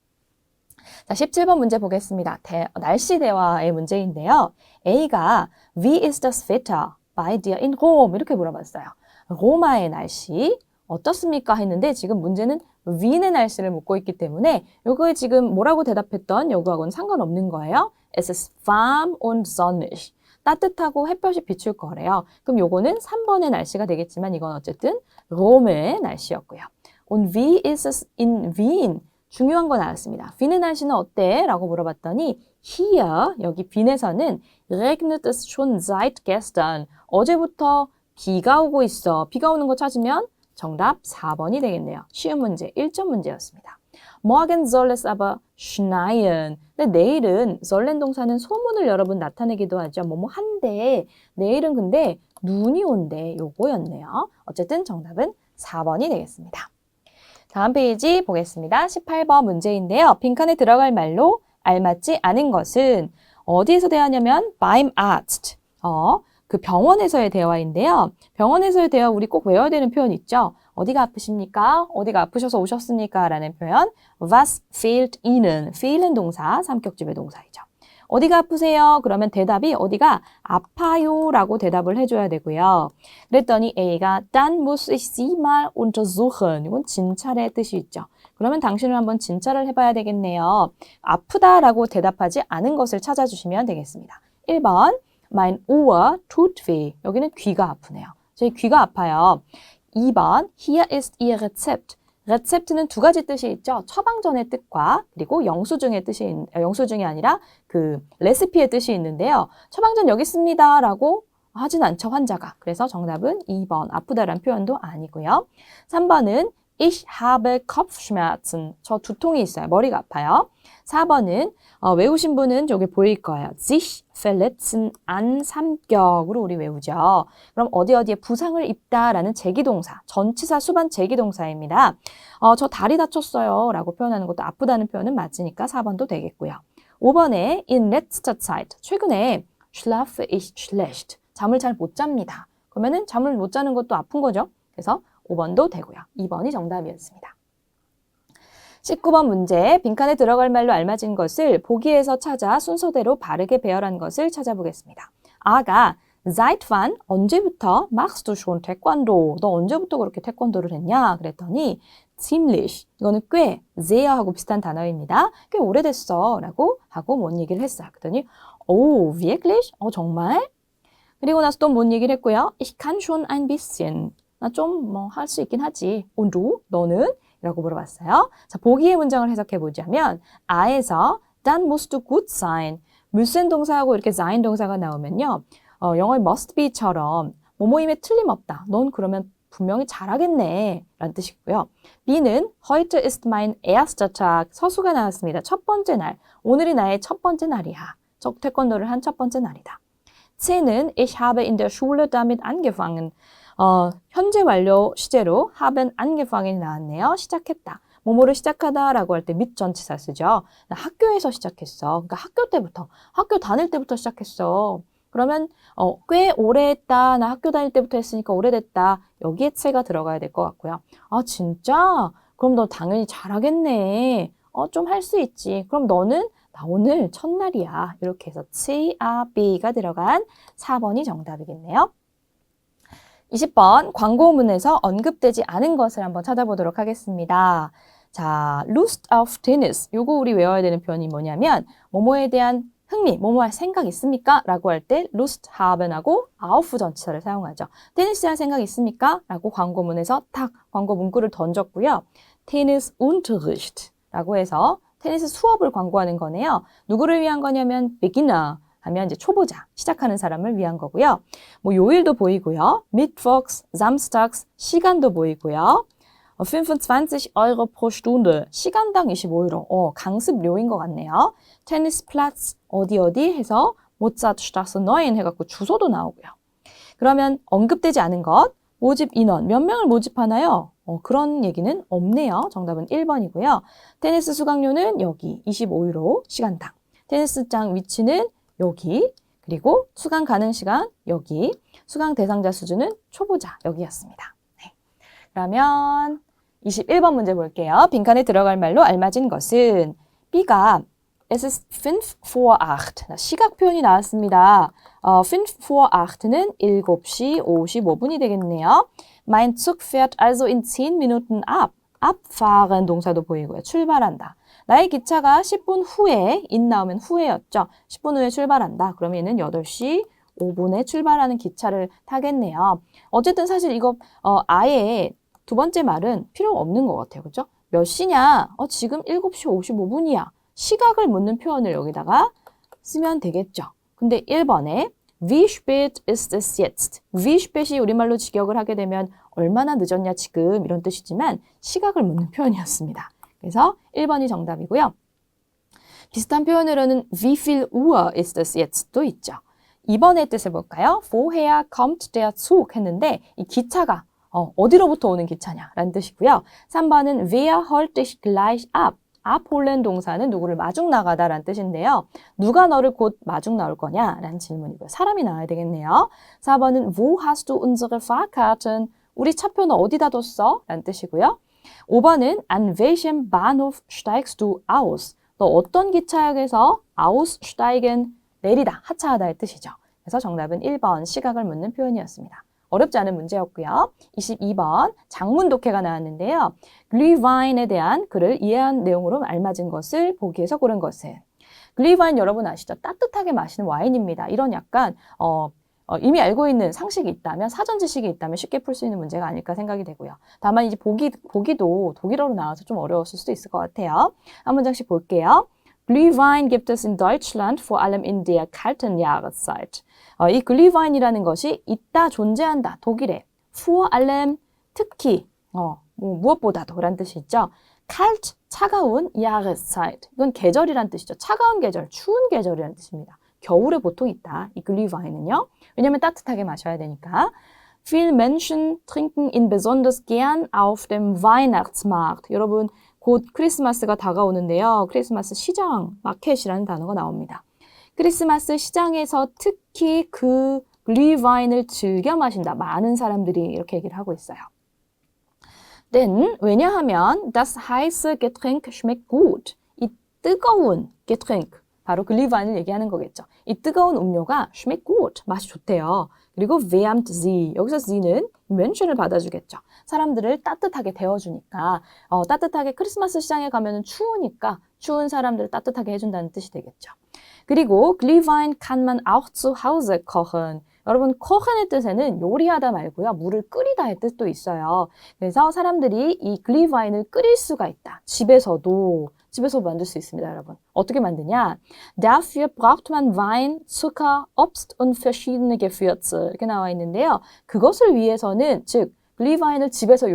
자, 17번 문제 보겠습니다. 날씨 대화의 문제인데요. A가 Wie ist das Wetter bei dir in Rom? 이렇게 물어봤어요. 로마의 날씨 어떻습니까? 했는데 지금 문제는 위의 날씨를 묻고 있기 때문에 요거에 지금 뭐라고 대답했던 요거하고는 상관없는 거예요. Es ist warm und sonnig. 따뜻하고 햇볕이 비출 거래요. 그럼 요거는 3번의 날씨가 되겠지만 이건 어쨌든 롬의 날씨였고요. Und wie ist es in Wien? 중요한 거 나왔습니다. 빈의 날씨는 어때? 라고 물어봤더니 hier, 여기 빈에서는 regnet es schon seit gestern. 어제부터 비가 오고 있어. 비가 오는 거 찾으면 정답 4번이 되겠네요. 쉬운 문제, 1점 문제였습니다. Morgen soll es aber schneien. 근데 내일은 sollen 동사는 소문을 여러분 나타내기도 하죠. 뭐뭐 한데 내일은 근데 눈이 온대. 요거였네요. 어쨌든 정답은 4번이 되겠습니다. 다음 페이지 보겠습니다. 18번 문제인데요. 빈칸에 들어갈 말로 알맞지 않은 것은 어디에서 대화냐면 beim Arzt. 그 병원에서의 대화인데요. 병원에서의 대화 우리 꼭 외워야 되는 표현 있죠. 어디가 아프십니까? 어디가 아프셔서 오셨습니까? 라는 표현. Was fehlt Ihnen? fehl은 동사, 삼격지배 동사이죠. 어디가 아프세요? 그러면 대답이 어디가 아파요 라고 대답을 해줘야 되고요. 그랬더니 A가 Dann muss ich Sie mal untersuchen. 이건 진찰의 뜻이 있죠. 그러면 당신을 한번 진찰을 해봐야 되겠네요. 아프다라고 대답하지 않은 것을 찾아주시면 되겠습니다. 1번 Mein Ohr tut weh. 여기는 귀가 아프네요. 저희 귀가 아파요. 2번 Hier ist Ihr Rezept. Rezept는 두 가지 뜻이 있죠. 처방전의 뜻과 그리고 영수증이 아니라 그 레시피의 뜻이 있는데요. 처방전 여기 있습니다 라고 하진 않죠, 환자가. 그래서 정답은 2번 아프다란 표현도 아니고요. 3번은 Ich habe Kopfschmerzen. 저 두통이 있어요. 머리가 아파요. 4번은 외우신 분은 저기 보일 거예요. sich verletzen an 3격으로 우리 외우죠. 그럼 어디에 부상을 입다라는 제기동사, 전치사 수반 제기동사입니다. 저 다리 다쳤어요 라고 표현하는 것도 아프다는 표현은 맞으니까 4번도 되겠고요. 5번에 in letzter Zeit, 최근에 schlafe ich schlecht. 잠을 잘 못 잡니다. 그러면은 잠을 못 자는 것도 아픈 거죠. 그래서 5번도 되고요. 2번이 정답이었습니다. 19번 문제, 빈칸에 들어갈 말로 알맞은 것을 보기에서 찾아 순서대로 바르게 배열한 것을 찾아보겠습니다. 아가 Seit wann? 언제부터? Machst du schon Taekwondo? 너 언제부터 그렇게 태권도를 했냐? 그랬더니 ziemlich, 이거는 꽤, seher하고 비슷한 단어입니다. 꽤 오래됐어 라고 하고 뭔 얘기를 했어요. 그랬더니 Oh, wirklich? 정말? 그리고 나서 또 뭔 얘기를 했고요. Ich kann schon ein bisschen. 나 좀 할 수 있긴 하지. Und du? 너는? 라고 물어봤어요. 자, 보기의 문장을 해석해 보자면 아에서 dann musst du gut sein. müssen 동사하고 이렇게 sein 동사가 나오면요. 영어의 must be처럼 뭐뭐임에 틀림없다. 넌 그러면 분명히 잘하겠네 라는 뜻이고요. B는 heute ist mein erster Tag. 서수가 나왔습니다. 첫 번째 날. 오늘이 나의 첫 번째 날이야. 저 태권도를 한 첫 번째 날이다. C는 ich habe in der Schule damit angefangen. 현재 완료 시제로 haben angefangen이 나왔네요. 시작했다. 뭐뭐를 시작하다라고 할 때 mit 전치사 쓰죠. 나 학교에서 시작했어. 그러니까 학교 때부터, 학교 다닐 때부터 시작했어. 그러면 꽤 오래 했다. 나 학교 다닐 때부터 했으니까 오래됐다. 여기에 채가 들어가야 될 것 같고요. 아 진짜? 그럼 너 당연히 잘하겠네. 좀 할 수 있지. 그럼 너는 나 오늘 첫날이야. 이렇게 해서 CRB가 들어간 4번이 정답이겠네요. 20번 광고문에서 언급되지 않은 것을 한번 찾아보도록 하겠습니다. 자, Lust auf Tennis. 요거 우리 외워야 되는 표현이 뭐냐면 뭐뭐에 대한 흥미, 뭐뭐 할 생각 있습니까? 라고 할 때 Lust haben하고 auf 전치사를 사용하죠. 테니스에 할 생각 있습니까? 라고 광고문에서 딱 광고 문구를 던졌고요. Tennis Unterricht 라고 해서 테니스 수업을 광고하는 거네요. 누구를 위한 거냐면 beginner 하면 이제 초보자, 시작하는 사람을 위한 거고요. 뭐 요일도 보이고요. Mittwochs, Samstags, 시간도 보이고요. 25 € pro Stunde, 시간당 25유로. 강습료인 것 같네요. 테니스 플라츠 어디 해서 모차트straße 9 해갖고 주소도 나오고요. 그러면 언급되지 않은 것, 모집 인원, 몇 명을 모집하나요? 그런 얘기는 없네요. 정답은 1번이고요. 테니스 수강료는 여기 25유로 시간당. 테니스장 위치는 여기, 그리고 수강 가능 시간 여기, 수강 대상자 수준은 초보자 여기였습니다. 네. 그러면 21번 문제 볼게요. 빈칸에 들어갈 말로 알맞은 것은 B가 Es ist 5 vor 8. 시각 표현이 나왔습니다. 5 vor 8는 7시 55분이 되겠네요. Mein Zug fährt also in 10 Minuten ab. abfahren 동사도 보이고요. 출발한다. 나의 기차가 10분 후에, in 나오면 후에였죠. 10분 후에 출발한다. 그러면 얘는 8시 5분에 출발하는 기차를 타겠네요. 어쨌든 사실 이거 아예 두 번째 말은 필요 없는 것 같아요. 그렇죠? 몇 시냐? 지금 7시 55분이야. 시각을 묻는 표현을 여기다가 쓰면 되겠죠. 근데 1번에 Wie spät ist es jetzt? Wie spät이 우리말로 직역을 하게 되면 얼마나 늦었냐 지금 이런 뜻이지만 시각을 묻는 표현이었습니다. 그래서 1번이 정답이고요. 비슷한 표현으로는 Wie viel Uhr ist es jetzt?도 있죠. 2번의 뜻을 볼까요? Woher kommt der Zug? 했는데 이 기차가 어디로부터 오는 기차냐라는 뜻이고요. 3번은 Wer holt dich gleich ab? abholen 동사는 누구를 마중 나가다라는 뜻인데요. 누가 너를 곧 마중 나올 거냐라는 질문이고요. 사람이 나와야 되겠네요. 4번은 Wo hast du unsere Fahrkarten? 우리 차표는 어디다 뒀어? 라는 뜻이고요. 5번은 An welchem Bahnhof steigst du aus? 너 어떤 기차역에서 aussteigen? 내리다, 하차하다의 뜻이죠. 그래서 정답은 1번 시각을 묻는 표현이었습니다. 어렵지 않은 문제였고요. 22번 장문 독해가 나왔는데요. 글리와인에 대한 글을 이해한 내용으로 알맞은 것을 보기에서 고른 것은 글리와인 여러분 아시죠? 따뜻하게 마시는 와인입니다. 이런 약간 이미 알고 있는 상식이 있다면 사전 지식이 있다면 쉽게 풀 수 있는 문제가 아닐까 생각이 되고요. 다만 이제 보기도 독일어로 나와서 좀 어려웠을 수도 있을 것 같아요. 한 문장씩 볼게요. Glühwein gibt es in Deutschland vor allem in der kalten Jahreszeit. 이 글리와인이라는 것이 있다, 존재한다, 독일에 vor allem, 특히, 무엇보다도 라는 뜻이 있죠. kalt, 차가운, Jahreszeit, 이건 계절이란 뜻이죠. 차가운 계절, 추운 계절이라는 뜻입니다. 겨울에 보통 있다, 이 글리와인은요. 왜냐하면 따뜻하게 마셔야 되니까. Viele Menschen trinken ihn besonders gern auf dem Weihnachtsmarkt. 여러분, 곧 크리스마스가 다가오는데요. 크리스마스 시장, 마켓이라는 단어가 나옵니다. 크리스마스 시장에서 특히 그 글리와인을 즐겨 마신다. 많은 사람들이 이렇게 얘기를 하고 있어요. Denn, 왜냐하면 das heiße Getränk schmeckt gut. 이 뜨거운 Getränk, 바로 글리와인을 얘기하는 거겠죠. 이 뜨거운 음료가 schmeckt gut, 맛이 좋대요. 그리고 wärmt sie, 여기서 sie는 mention을 받아주겠죠. 사람들을 따뜻하게 데워주니까 따뜻하게 크리스마스 시장에 가면 추우니까 추운 사람들을 따뜻하게 해준다는 뜻이 되겠죠. 그리고 Glühwein kann man auch zu Hause kochen. 여러분 kochen의 뜻에는 요리하다 말고요. 물을 끓이다의 뜻도 있어요. 그래서 사람들이 이 글리와인을 끓일 수가 있다. 집에서도 만들 수 있습니다, 여러분. 어떻게 만드냐? Dafür braucht man Wein, Zucker, Obst und verschiedene Gewürze. 이렇게 나와 있는데요. 그것을 위해서는, 즉 글리와인을 집에서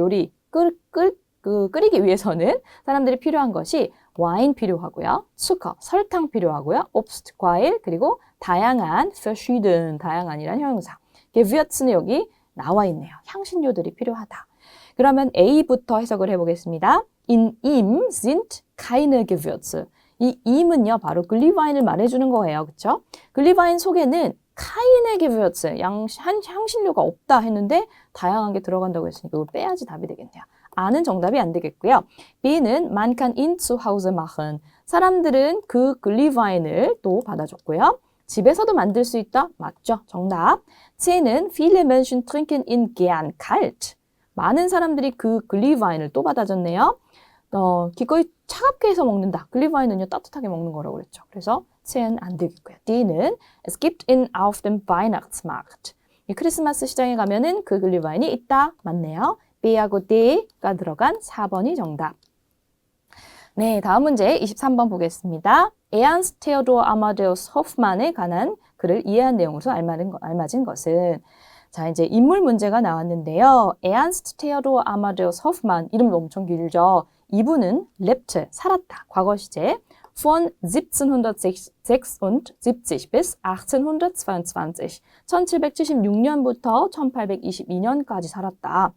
끓이기 위해서는 사람들이 필요한 것이 와인 필요하고요. Zucker, 설탕 필요하고요. Obst, 과일, 그리고 다양한, verschieden, 다양한이란 형용사. Gewürz는 여기 나와 있네요. 향신료들이 필요하다. 그러면 A부터 해석을 해보겠습니다. In ihm sind keine Gewürze. 이 im은요, 바로 글리와인을 말해주는 거예요. 그렇죠? 글리와인 속에는 keine Gewürze, 향신료가 없다 했는데 다양한 게 들어간다고 했으니까 이걸 빼야지 답이 되겠네요. A는 정답이 안 되겠고요. B는 man kann ihn zu Hause machen. 사람들은 그 글리와인을 또 받아줬고요. 집에서도 만들 수 있다? 맞죠? 정답. C는 viele Menschen trinken ihn gern kalt. 많은 사람들이 그 글리와인을 또 받아줬네요. 기꺼이 차갑게 해서 먹는다. 글리와인은요, 따뜻하게 먹는 거라고 그랬죠. 그래서 C는 안 되겠고요. D는 es gibt ihn auf dem Weihnachtsmarkt. 이 크리스마스 시장에 가면은 그 글리와인이 있다. 맞네요. B하고 D가 들어간 4번이 정답. 네, 다음 문제 23번 보겠습니다. Ernst Theodor Amadeus Hoffmann에 관한 글을 이해한 내용으로 알맞은 것은 자, 이제 인물 문제가 나왔는데요. Ernst Theodor Amadeus Hoffmann, 이름도 엄청 길죠. 이분은 lebte, 살았다, 과거 시제. von 1776 bis 1822. 1776년부터 1822년까지 살았다.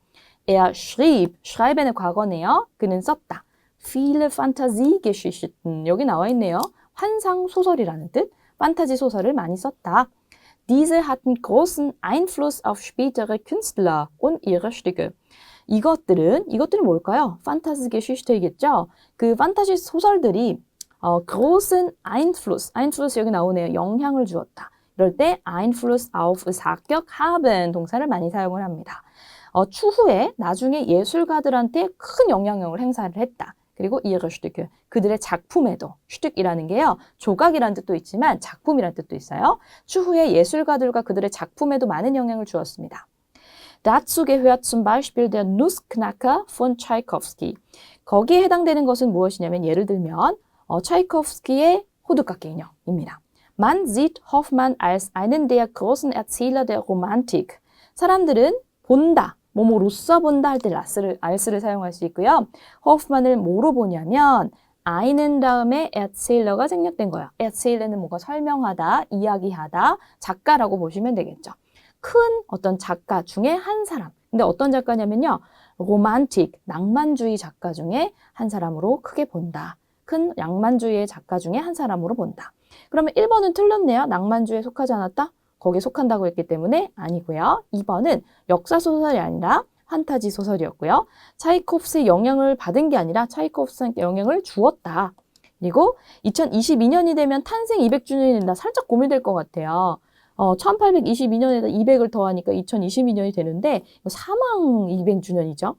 Er schrieb, schreiben의 과거네요. 그는 썼다. viele Fantasiegeschichten. 여기 나와 있네요. 환상 소설이라는 뜻. 판타지 소설을 많이 썼다. Diese hatten großen Einfluss auf spätere Künstler und ihre Stücke. 이것들은 뭘까요? 판타지게슈슈트이겠죠? 그 판타지 소설들이 großen Einfluss, Einfluss 여기 나오네요. 영향을 주었다. 이럴 때 Einfluss auf 사격 haben 동사를 많이 사용을 합니다. 추후에 나중에 예술가들한테 큰 영향력을 행사를 했다. 그리고 ihre Stücke, 그들의 작품에도, Stück이라는 게요, 조각이라는 뜻도 있지만 작품이라는 뜻도 있어요. 추후에 예술가들과 그들의 작품에도 많은 영향을 주었습니다. Dazu gehört zum Beispiel der Nussknacker von Tschaikowski. 거기에 해당되는 것은 무엇이냐면 예를 들면 차이코프스키의 호두깎이 인형입니다. Man sieht Hoffmann als einen der großen Erzähler der Romantik. 사람들은 본다, 뭐뭐로써 본다 할 때 als를 사용할 수 있고요. 호프만을 뭐로 보냐면 einen 다음에 Erzähler가 생략된 거예요. Erzähler는 뭔가 설명하다, 이야기하다, 작가라고 보시면 되겠죠. 큰 어떤 작가 중에 한 사람. 근데 어떤 작가냐면요. 로만틱, 낭만주의 작가 중에 한 사람으로 크게 본다. 큰 낭만주의의 작가 중에 한 사람으로 본다. 그러면 1번은 틀렸네요. 낭만주의에 속하지 않았다? 거기에 속한다고 했기 때문에 아니고요. 2번은 역사소설이 아니라 판타지 소설이었고요. 차이코프스의 영향을 받은 게 아니라 차이코프스한테 영향을 주었다. 그리고 2022년이 되면 탄생 200주년이 된다. 살짝 고민될 것 같아요. 1822년에다 200을 더하니까 2022년이 되는데 사망 200주년이죠.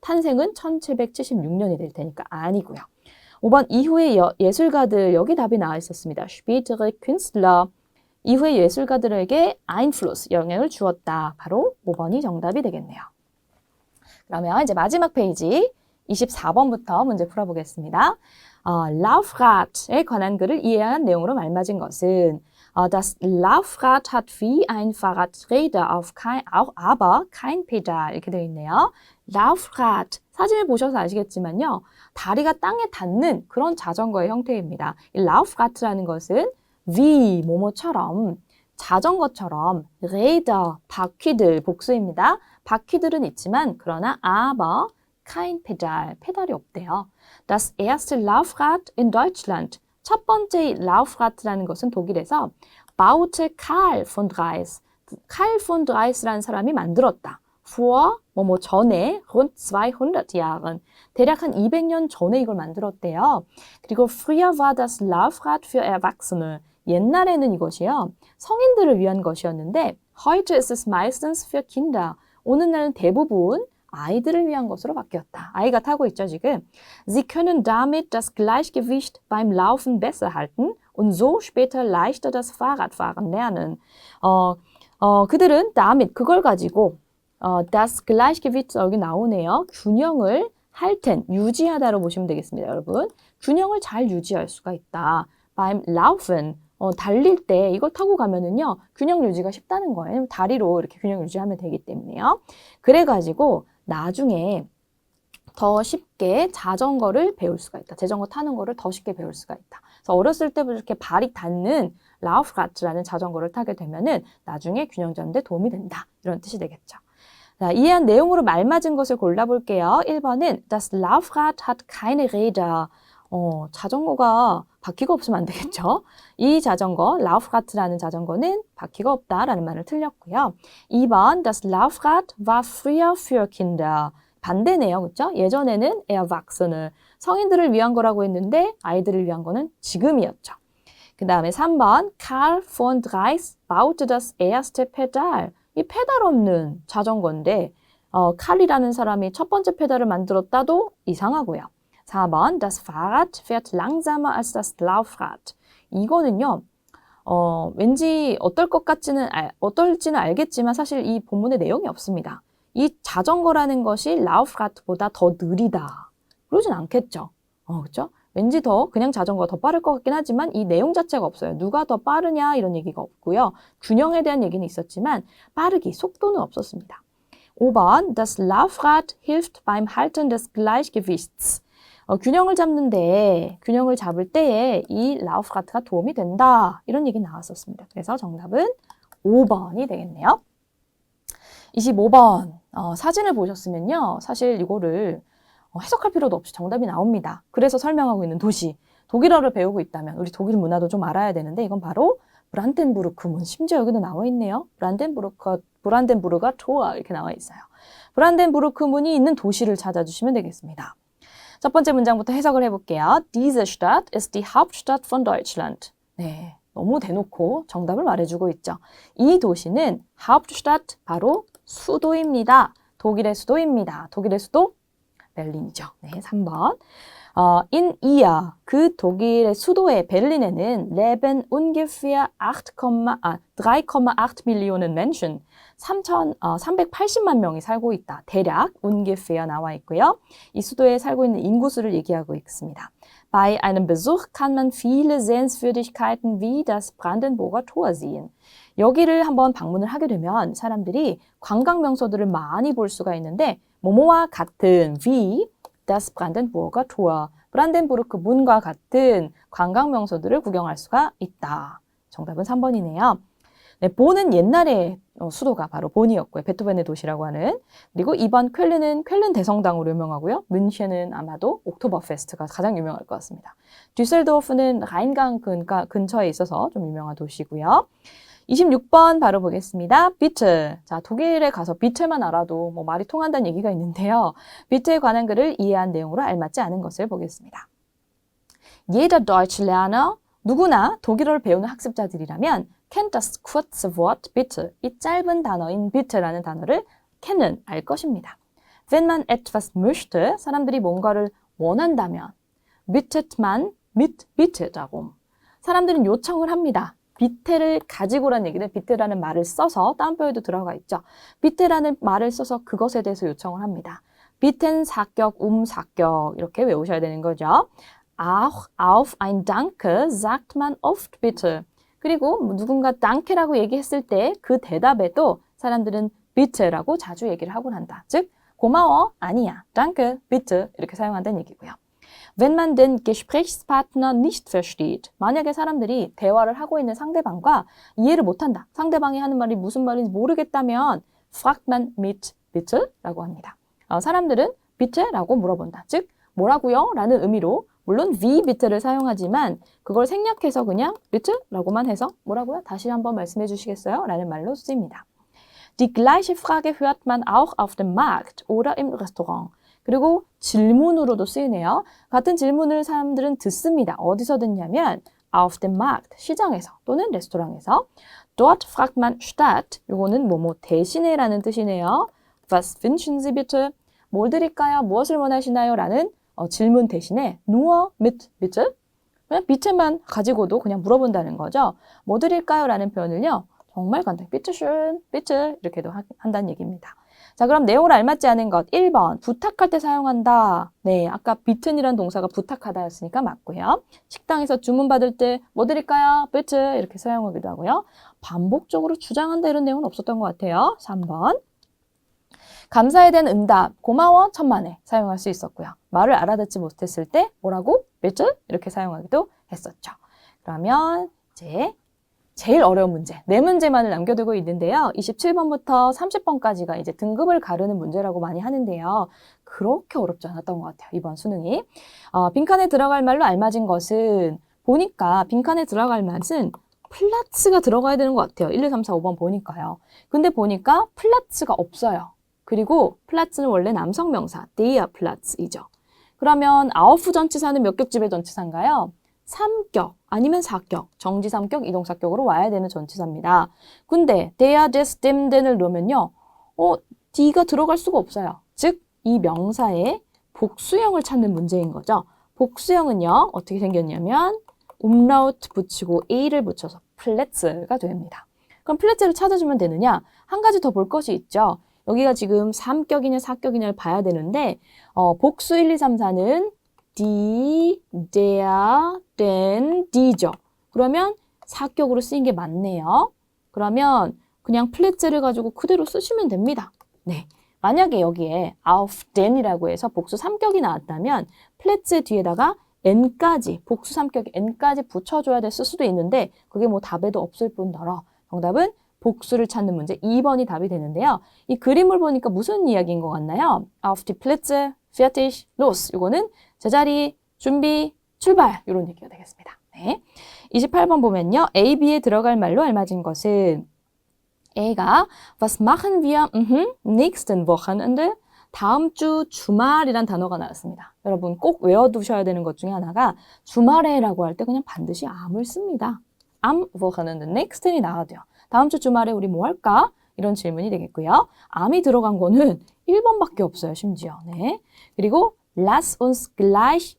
탄생은 1776년이 될 테니까 아니고요. 5번 이후의 예술가들, 여기 답이 나와 있었습니다. spätere Künstler. 이후의 예술가들에게 Einfluss, 영향을 주었다. 바로 5번이 정답이 되겠네요. 그러면 이제 마지막 페이지 24번부터 문제 풀어보겠습니다. Laufrad에 관한 글을 이해한 내용으로 말맞은 것은 Das Laufrad hat wie ein Fahrradräder aber kein Pedal 이렇게 되어 있네요. Laufrad, 사진을 보셔서 아시겠지만요. 다리가 땅에 닿는 그런 자전거의 형태입니다. 이 Laufrad라는 것은 wie, 뭐뭐처럼, 자전거처럼, Räder, 바퀴들, 복수입니다. 바퀴들은 있지만 그러나 aber kein Pedal, 페달이 없대요. Das erste Laufrad in Deutschland, 첫 번째 Laufrad라는 것은 독일에서 baute Karl von Drais, Karl von Dreis라는 사람이 만들었다. vor, 뭐뭐 전에, rund 200 Jahren, 대략 한 200년 전에 이걸 만들었대요. 그리고 früher war das Laufrad für Erwachsene, 옛날에는 이것이요, 성인들을 위한 것이었는데 heute ist es meistens für Kinder, 오늘날은 대부분 아이들을 위한 것으로 바뀌었다. 아이가 타고 있죠, 지금. Sie können damit das Gleichgewicht beim Laufen besser halten und so später leichter das Fahrradfahren lernen. 그들은 damit, 그걸 가지고 das Gleichgewicht 여기 나오네요. 균형을 halten, 유지하다로 보시면 되겠습니다, 여러분. 균형을 잘 유지할 수가 있다. beim Laufen, 달릴 때 이걸 타고 가면은요, 균형 유지가 쉽다는 거예요. 다리로 이렇게 균형 유지하면 되기 때문에요. 그래가지고 나중에 더 쉽게 자전거를 배울 수가 있다. 자전거 타는 거를 더 쉽게 배울 수가 있다. 그래서 어렸을 때부터 이렇게 발이 닿는 라우프라트라는 자전거를 타게 되면은 나중에 균형 잡는 데 도움이 된다. 이런 뜻이 되겠죠. 자, 이해한 내용으로 말맞은 것을 골라볼게요. 1번은 Das Laufrad hat keine Räder. 자전거가 바퀴가 없으면 안 되겠죠. 이 자전거, 라우프라트라는 자전거는 바퀴가 없다라는 말을 틀렸고요. 2번, das Laufrad war früher für Kinder. 반대네요, 그렇죠? 예전에는 Erwachsene, 성인들을 위한 거라고 했는데 아이들을 위한 거는 지금이었죠. 그 다음에 3번, Karl von Drais baute das erste Pedal. 이 페달 없는 자전거인데 칼이라는 사람이 첫 번째 페달을 만들었다도 이상하고요. 4번, das Fahrrad fährt langsamer als das Laufrad. 이거는요, 왠지 어떨지는 알겠지만 사실 이 본문에 내용이 없습니다. 이 자전거라는 것이 라우프라트보다 더 느리다. 그러진 않겠죠. 그렇죠? 왠지 그냥 자전거가 더 빠를 것 같긴 하지만 이 내용 자체가 없어요. 누가 더 빠르냐 이런 얘기가 없고요. 균형에 대한 얘기는 있었지만 빠르기, 속도는 없었습니다. 5번, das Laufrad hilft beim Halten des Gleichgewichts. 균형을 잡을 때에 이 라우프라트가 도움이 된다. 이런 얘기 나왔었습니다. 그래서 정답은 5번이 되겠네요. 25번 사진을 보셨으면요. 사실 이거를 해석할 필요도 없이 정답이 나옵니다. 그래서 설명하고 있는 도시. 독일어를 배우고 있다면 우리 독일 문화도 좀 알아야 되는데 이건 바로 브란덴부르크 문. 심지어 여기도 나와 있네요. 브란덴부르가 좋아 이렇게 나와 있어요. 브란덴부르크 문이 있는 도시를 찾아주시면 되겠습니다. 첫 번째 문장부터 해석을 해볼게요. Diese Stadt ist die Hauptstadt von Deutschland. 네, 너무 대놓고 정답을 말해주고 있죠. 이 도시는 Hauptstadt, 바로 수도입니다. 독일의 수도입니다. 독일의 수도 베를린이죠. 네, 3번. In ihr, 그 독일의 수도의 베를린에는 leben ungefähr 3,8 Millionen Menschen, 380만 명이 살고 있다. 대략 ungefähr 나와 있고요. 이 수도에 살고 있는 인구수를 얘기하고 있습니다. Bei einem Besuch kann man viele Sehenswürdigkeiten wie das Brandenburger Tor sehen. 여기를 한번 방문을 하게 되면 사람들이 관광 명소들을 많이 볼 수가 있는데 뭐뭐와 같은 wie das Brandenburger Tor, 브란덴부르크 문과 같은 관광 명소들을 구경할 수가 있다. 정답은 3번이네요. 네, 본은 옛날에 수도가 바로 본이었고요. 베토벤의 도시라고 하는. 그리고 2번 쾰른은 쾰른 대성당으로 유명하고요. 뮌헨은 아마도 옥토버페스트가 가장 유명할 것 같습니다. düsseldorf는 라인강 근처에 있어서 좀 유명한 도시고요. 26번 바로 보겠습니다. 비트. 자, 독일에 가서 비트만 알아도 뭐 말이 통한다는 얘기가 있는데요. 비트에 관한 글을 이해한 내용으로 알맞지 않은 것을 보겠습니다. Jeder Deutsch Lerner, 누구나 독일어를 배우는 학습자들이라면 kennt das kurze Wort bitte. 이 짧은 단어인 bitte라는 단어를 kennen, 알 것입니다. Wenn man etwas möchte, 사람들이 뭔가를 원한다면 bittet man mit bitte darum. 사람들은 요청을 합니다. 비테를 가지고 라는 얘기는 비테라는 말을 써서 따옴표에도 들어가 있죠. 비테라는 말을 써서 그것에 대해서 요청을 합니다. 비텐 사격, 사격 이렇게 외우셔야 되는 거죠. Auch auf ein Danke sagt man oft bitte. 그리고 누군가 danke라고 얘기했을 때 그 대답에도 사람들은 bitte라고 자주 얘기를 하곤 한다. 즉 고마워, 아니야, danke, bitte 이렇게 사용한다는 얘기고요. Wenn man den Gesprächspartner nicht versteht. 만약에 사람들이 대화를 하고 있는 상대방과 이해를 못한다. 상대방이 하는 말이 무슨 말인지 모르겠다면 fragt man mit bitte? 라고 합니다. 사람들은 bitte? 라고 물어본다. 즉 뭐라고요? 라는 의미로 물론 wie bitte를 사용하지만 그걸 생략해서 그냥 bitte? 라고만 해서 뭐라고요? 다시 한번 말씀해 주시겠어요? 라는 말로 쓰입니다. Die gleiche Frage hört man auch auf dem Markt oder im Restaurant. 그리고 질문으로도 쓰이네요. 같은 질문을 사람들은 듣습니다. 어디서 듣냐면 auf dem Markt, 시장에서 또는 레스토랑에서. Dort fragt man statt, 이거는 뭐뭐 대신에라는 뜻이네요. Was wünschen Sie bitte? 뭘 드릴까요? 무엇을 원하시나요? 라는 질문 대신에 nur mit bitte? 그냥 bitte만 가지고도 그냥 물어본다는 거죠. 뭐 드릴까요? 라는 표현을요. 정말 간단히 bitteschön, bitte 이렇게도 한다는 얘기입니다. 자, 그럼 내용을 알맞지 않은 것 1번 부탁할 때 사용한다. 네, 아까 bitten이라는 동사가 부탁하다였으니까 맞고요. 식당에서 주문 받을 때 뭐 드릴까요? bitte 이렇게 사용하기도 하고요. 반복적으로 주장한다 이런 내용은 없었던 것 같아요. 3번 감사에 대한 응답, 고마워, 천만에 사용할 수 있었고요. 말을 알아듣지 못했을 때 뭐라고? bitte 이렇게 사용하기도 했었죠. 그러면 이제 제일 어려운 문제, 4문제만을 남겨두고 있는데요. 27번부터 30번까지가 이제 등급을 가르는 문제라고 많이 하는데요. 그렇게 어렵지 않았던 것 같아요, 이번 수능이. 빈칸에 들어갈 말로 알맞은 것은 보니까 빈칸에 들어갈 말은 플라츠가 들어가야 되는 것 같아요. 1, 2, 3, 4, 5번 보니까요. 근데 보니까 플라츠가 없어요. 그리고 플라츠는 원래 남성 명사, der Platz이죠. 그러면 아우프 전치사는 몇 격집의 전치사인가요? 3격 아니면 4격, 정지 3격, 이동 4격으로 와야 되는 전치사입니다. 근데 der, des, dem, den을 넣으면요. d가 들어갈 수가 없어요. 즉, 이 명사의 복수형을 찾는 문제인 거죠. 복수형은요. 어떻게 생겼냐면 umlaut 붙이고 a를 붙여서 플래츠가 됩니다. 그럼 플래츠를 찾아주면 되느냐? 한 가지 더 볼 것이 있죠. 여기가 지금 3격이냐 4격이냐를 봐야 되는데 복수 1, 2, 3, 4는 die, der, den, die죠. 그러면 4격으로 쓰인 게 맞네요. 그러면 그냥 플랫제를 가지고 그대로 쓰시면 됩니다. 네, 만약에 여기에 auf den이라고 해서 복수 3격이 나왔다면 플랫즈 뒤에다가 n까지, 복수 3격 n까지 붙여줘야 됐을 수도 있는데 그게 뭐 답에도 없을 뿐더러 정답은 복수를 찾는 문제 2번이 답이 되는데요. 이 그림을 보니까 무슨 이야기인 것 같나요? Auf die Plätze, fertig, los. 이거는 제자리, 준비, 출발 이런 얘기가 되겠습니다. 네. 28번 보면요. A, B에 들어갈 말로 알맞은 것은 A가 Was machen wir nächsten Wochenende? 다음 주 주말이란 단어가 나왔습니다. 여러분 꼭 외워두셔야 되는 것 중에 하나가 주말에라고 할 때 그냥 반드시 am을 씁니다. Am Wochenende, next이 나와야 돼요. 다음 주 주말에 우리 뭐 할까? 이런 질문이 되겠고요. am이 들어간 거는 1번밖에 없어요, 심지어. 네. 그리고 Lass uns gleich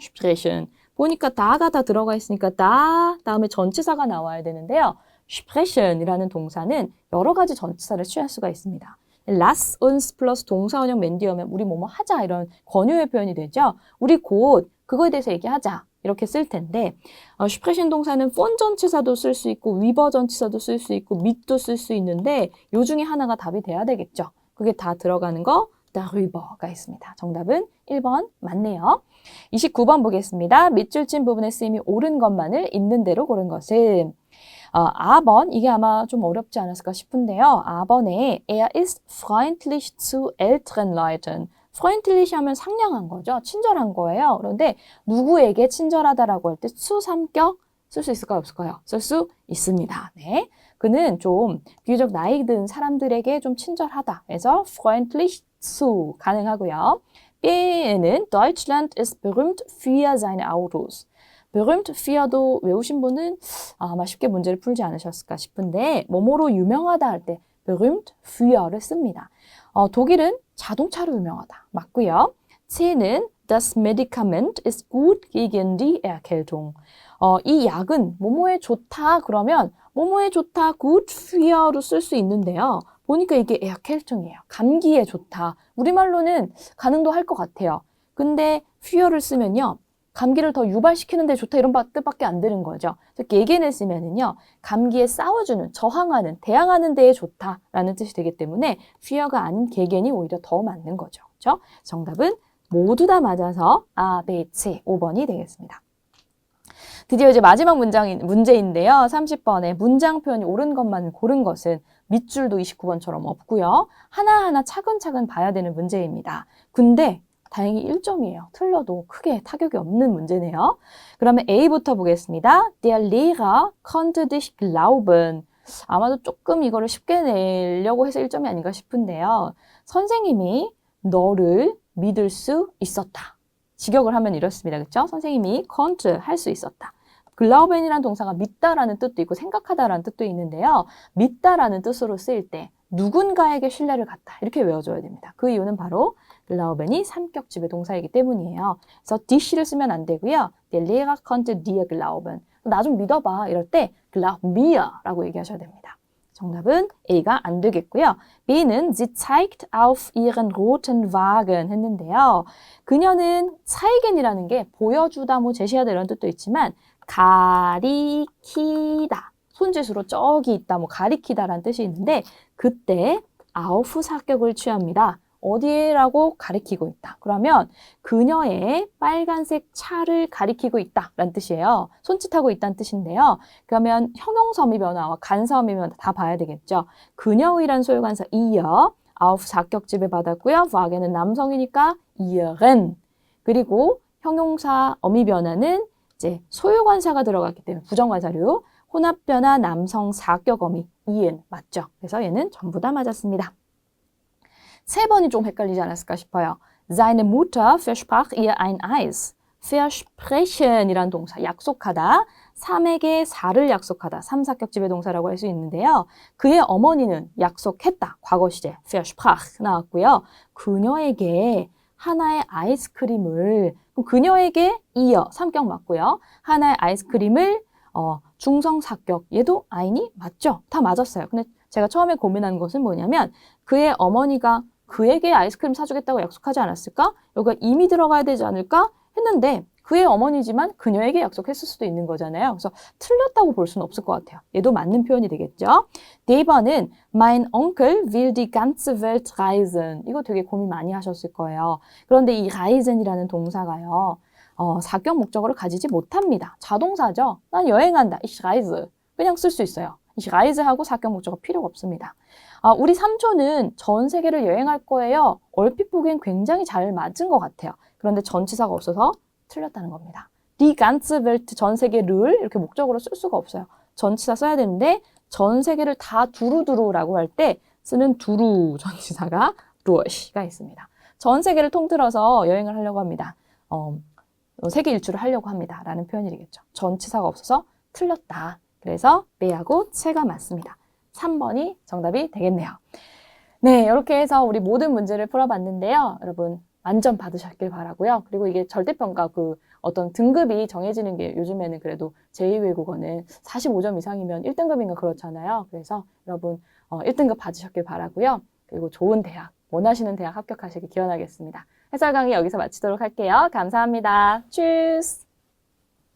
sprechen. 보니까 다가 다 들어가 있으니까 다 다음에 전치사가 나와야 되는데요. sprechen 이라는 동사는 여러 가지 전치사를 취할 수가 있습니다. Lass uns 플러스 동사원형 맨 뒤에 오면 우리 뭐뭐 하자 이런 권유의 표현이 되죠. 우리 곧 그거에 대해서 얘기하자 이렇게 쓸 텐데 sprechen 동사는 von 전치사도 쓸 수 있고 위버 전치사도 쓸 수 있고 mit도 쓸 수 있는데 요 중에 하나가 답이 돼야 되겠죠. 그게 다 들어가는 거 darüber가 있습니다. 정답은 1번 맞네요. 29번 보겠습니다. 밑줄 친 부분에 쓰임이 옳은 것만을 있는 대로 고른 것은 A번, 이게 아마 좀 어렵지 않았을까 싶은데요. A번에 Er ist freundlich zu älteren Leuten. freundlich 하면 상냥한 거죠. 친절한 거예요. 그런데 누구에게 친절하다라고 할 때 zu 3격 쓸 수 있을까요? 없을까요? 쓸 수 있습니다. 네. 그는 좀 비교적 나이 든 사람들에게 좀 친절하다. 그래서 freundlich zu 가능하고요. B에는 Deutschland ist berühmt für seine Autos. berühmt für도 외우신 분은 아마 쉽게 문제를 풀지 않으셨을까 싶은데 뭐뭐로 유명하다 할 때 berühmt für를 씁니다. 독일은 자동차로 유명하다. 맞고요. C는 das Medikament ist gut gegen die Erkältung. 이 약은 뭐뭐에 좋다 그러면 뭐뭐에 좋다 gut für로 쓸 수 있는데요. 보니까 이게 Erkältung이에요. 감기에 좋다. 우리말로는 가능도 할 것 같아요. 근데 für를 쓰면요. 감기를 더 유발시키는 데 좋다 이런 뜻밖에 안 되는 거죠. 그래서 gegen을 쓰면은요. 감기에 싸워주는, 저항하는, 대항하는 데에 좋다라는 뜻이 되기 때문에 für가 아닌 gegen이 오히려 더 맞는 거죠. 그렇죠? 정답은 모두 다 맞아서 A, B, C 5번이 되겠습니다. 드디어 이제 마지막 문제인데요. 30번에 문장 표현이 옳은 것만 고른 것은 밑줄도 29번처럼 없고요. 하나하나 차근차근 봐야 되는 문제입니다. 근데 다행히 1점이에요. 틀려도 크게 타격이 없는 문제네요. 그러면 A부터 보겠습니다. Der Lehrer konnte dich glauben. 아마도 조금 이거를 쉽게 내려고 해서 1점이 아닌가 싶은데요. 선생님이 너를 믿을 수 있었다. 직역을 하면 이렇습니다. 그렇죠? 선생님이 konnte 할 수 있었다. glauben이라는 동사가 믿다라는 뜻도 있고 생각하다라는 뜻도 있는데요. 믿다라는 뜻으로 쓰일 때 누군가에게 신뢰를 갖다 이렇게 외워줘야 됩니다. 그 이유는 바로 glauben이 3격집의 동사이기 때문이에요. 그래서 dich를 쓰면 안 되고요. Der Lehrer konnte dir glauben. 나 좀 믿어봐. 이럴 때 glaub mir라고 얘기하셔야 됩니다. 정답은 A가 안 되겠고요. B는 sie zeigt auf ihren roten Wagen 했는데요. 그녀는 zeigen이라는 게 보여주다, 뭐 제시하다 이런 뜻도 있지만 가리키다. 손짓으로 저기 있다, 뭐 가리키다라는 뜻이 있는데 그때 auf 사격을 취합니다. 어디라고 가리키고 있다. 그러면 그녀의 빨간색 차를 가리키고 있다라는 뜻이에요. 손짓하고 있다는 뜻인데요. 그러면 형용사 어미 변화와 간사 어미 변화 다 봐야 되겠죠. 그녀의란 소유관사 ihr, auf 사격집에 받았고요. wagen은 남성이니까 ihren. 그리고 형용사 어미 변화는 이제 소유관사가 들어갔기 때문에 부정관사류. 혼합 변화 남성 사격 어미 이은 맞죠? 그래서 얘는 전부 다 맞았습니다. 3번이 좀 헷갈리지 않았을까 싶어요. Seine Mutter versprach ihr ein Eis. versprechen 이란 동사, 약속하다. 3에게 4를 약속하다. 3사격집의 동사라고 할 수 있는데요. 그의 어머니는 약속했다. 과거 시제 versprach 나왔고요. 그녀에게 하나의 아이스크림을, 그녀에게 이어 3격 맞고요. 하나의 아이스크림을 중성사격, 얘도 아인이 맞죠? 다 맞았어요. 근데 제가 처음에 고민한 것은 뭐냐면 그의 어머니가 그에게 아이스크림 사주겠다고 약속하지 않았을까? 여기가 이미 들어가야 되지 않을까? 했는데 그의 어머니지만 그녀에게 약속했을 수도 있는 거잖아요. 그래서 틀렸다고 볼 수는 없을 것 같아요. 얘도 맞는 표현이 되겠죠. 네 번은 Mein Onkel will die ganze Welt reisen. 이거 되게 고민 많이 하셨을 거예요. 그런데 이 reisen이라는 동사가요. 사격 목적어를 가지지 못합니다. 자동사죠. 난 여행한다. Ich reise. 그냥 쓸 수 있어요. Ich reise하고 사격 목적어 필요가 없습니다. 우리 삼촌은 전 세계를 여행할 거예요. 얼핏 보기엔 굉장히 잘 맞은 것 같아요. 그런데 전치사가 없어서 틀렸다는 겁니다. Die ganze Welt, 전 세계를 이렇게 목적어로 쓸 수가 없어요. 전치사 써야 되는데 전 세계를 다 두루두루라고 할 때 쓰는 두루 전치사가 durch가 있습니다. 전 세계를 통틀어서 여행을 하려고 합니다. 세계 일주를 하려고 합니다. 라는 표현이 되겠죠. 전치사가 없어서 틀렸다. 그래서 B하고 C가 맞습니다. 3번이 정답이 되겠네요. 네, 이렇게 해서 우리 모든 문제를 풀어봤는데요. 여러분 만점 받으셨길 바라고요. 그리고 이게 절대평가 어떤 등급이 정해지는 게 요즘에는 그래도 제2외국어는 45점 이상이면 1등급인가 그렇잖아요. 그래서 여러분 1등급 받으셨길 바라고요. 그리고 좋은 대학, 원하시는 대학 합격하시길 기원하겠습니다. 해설 강의 여기서 마치도록 할게요. 감사합니다. Tschüss!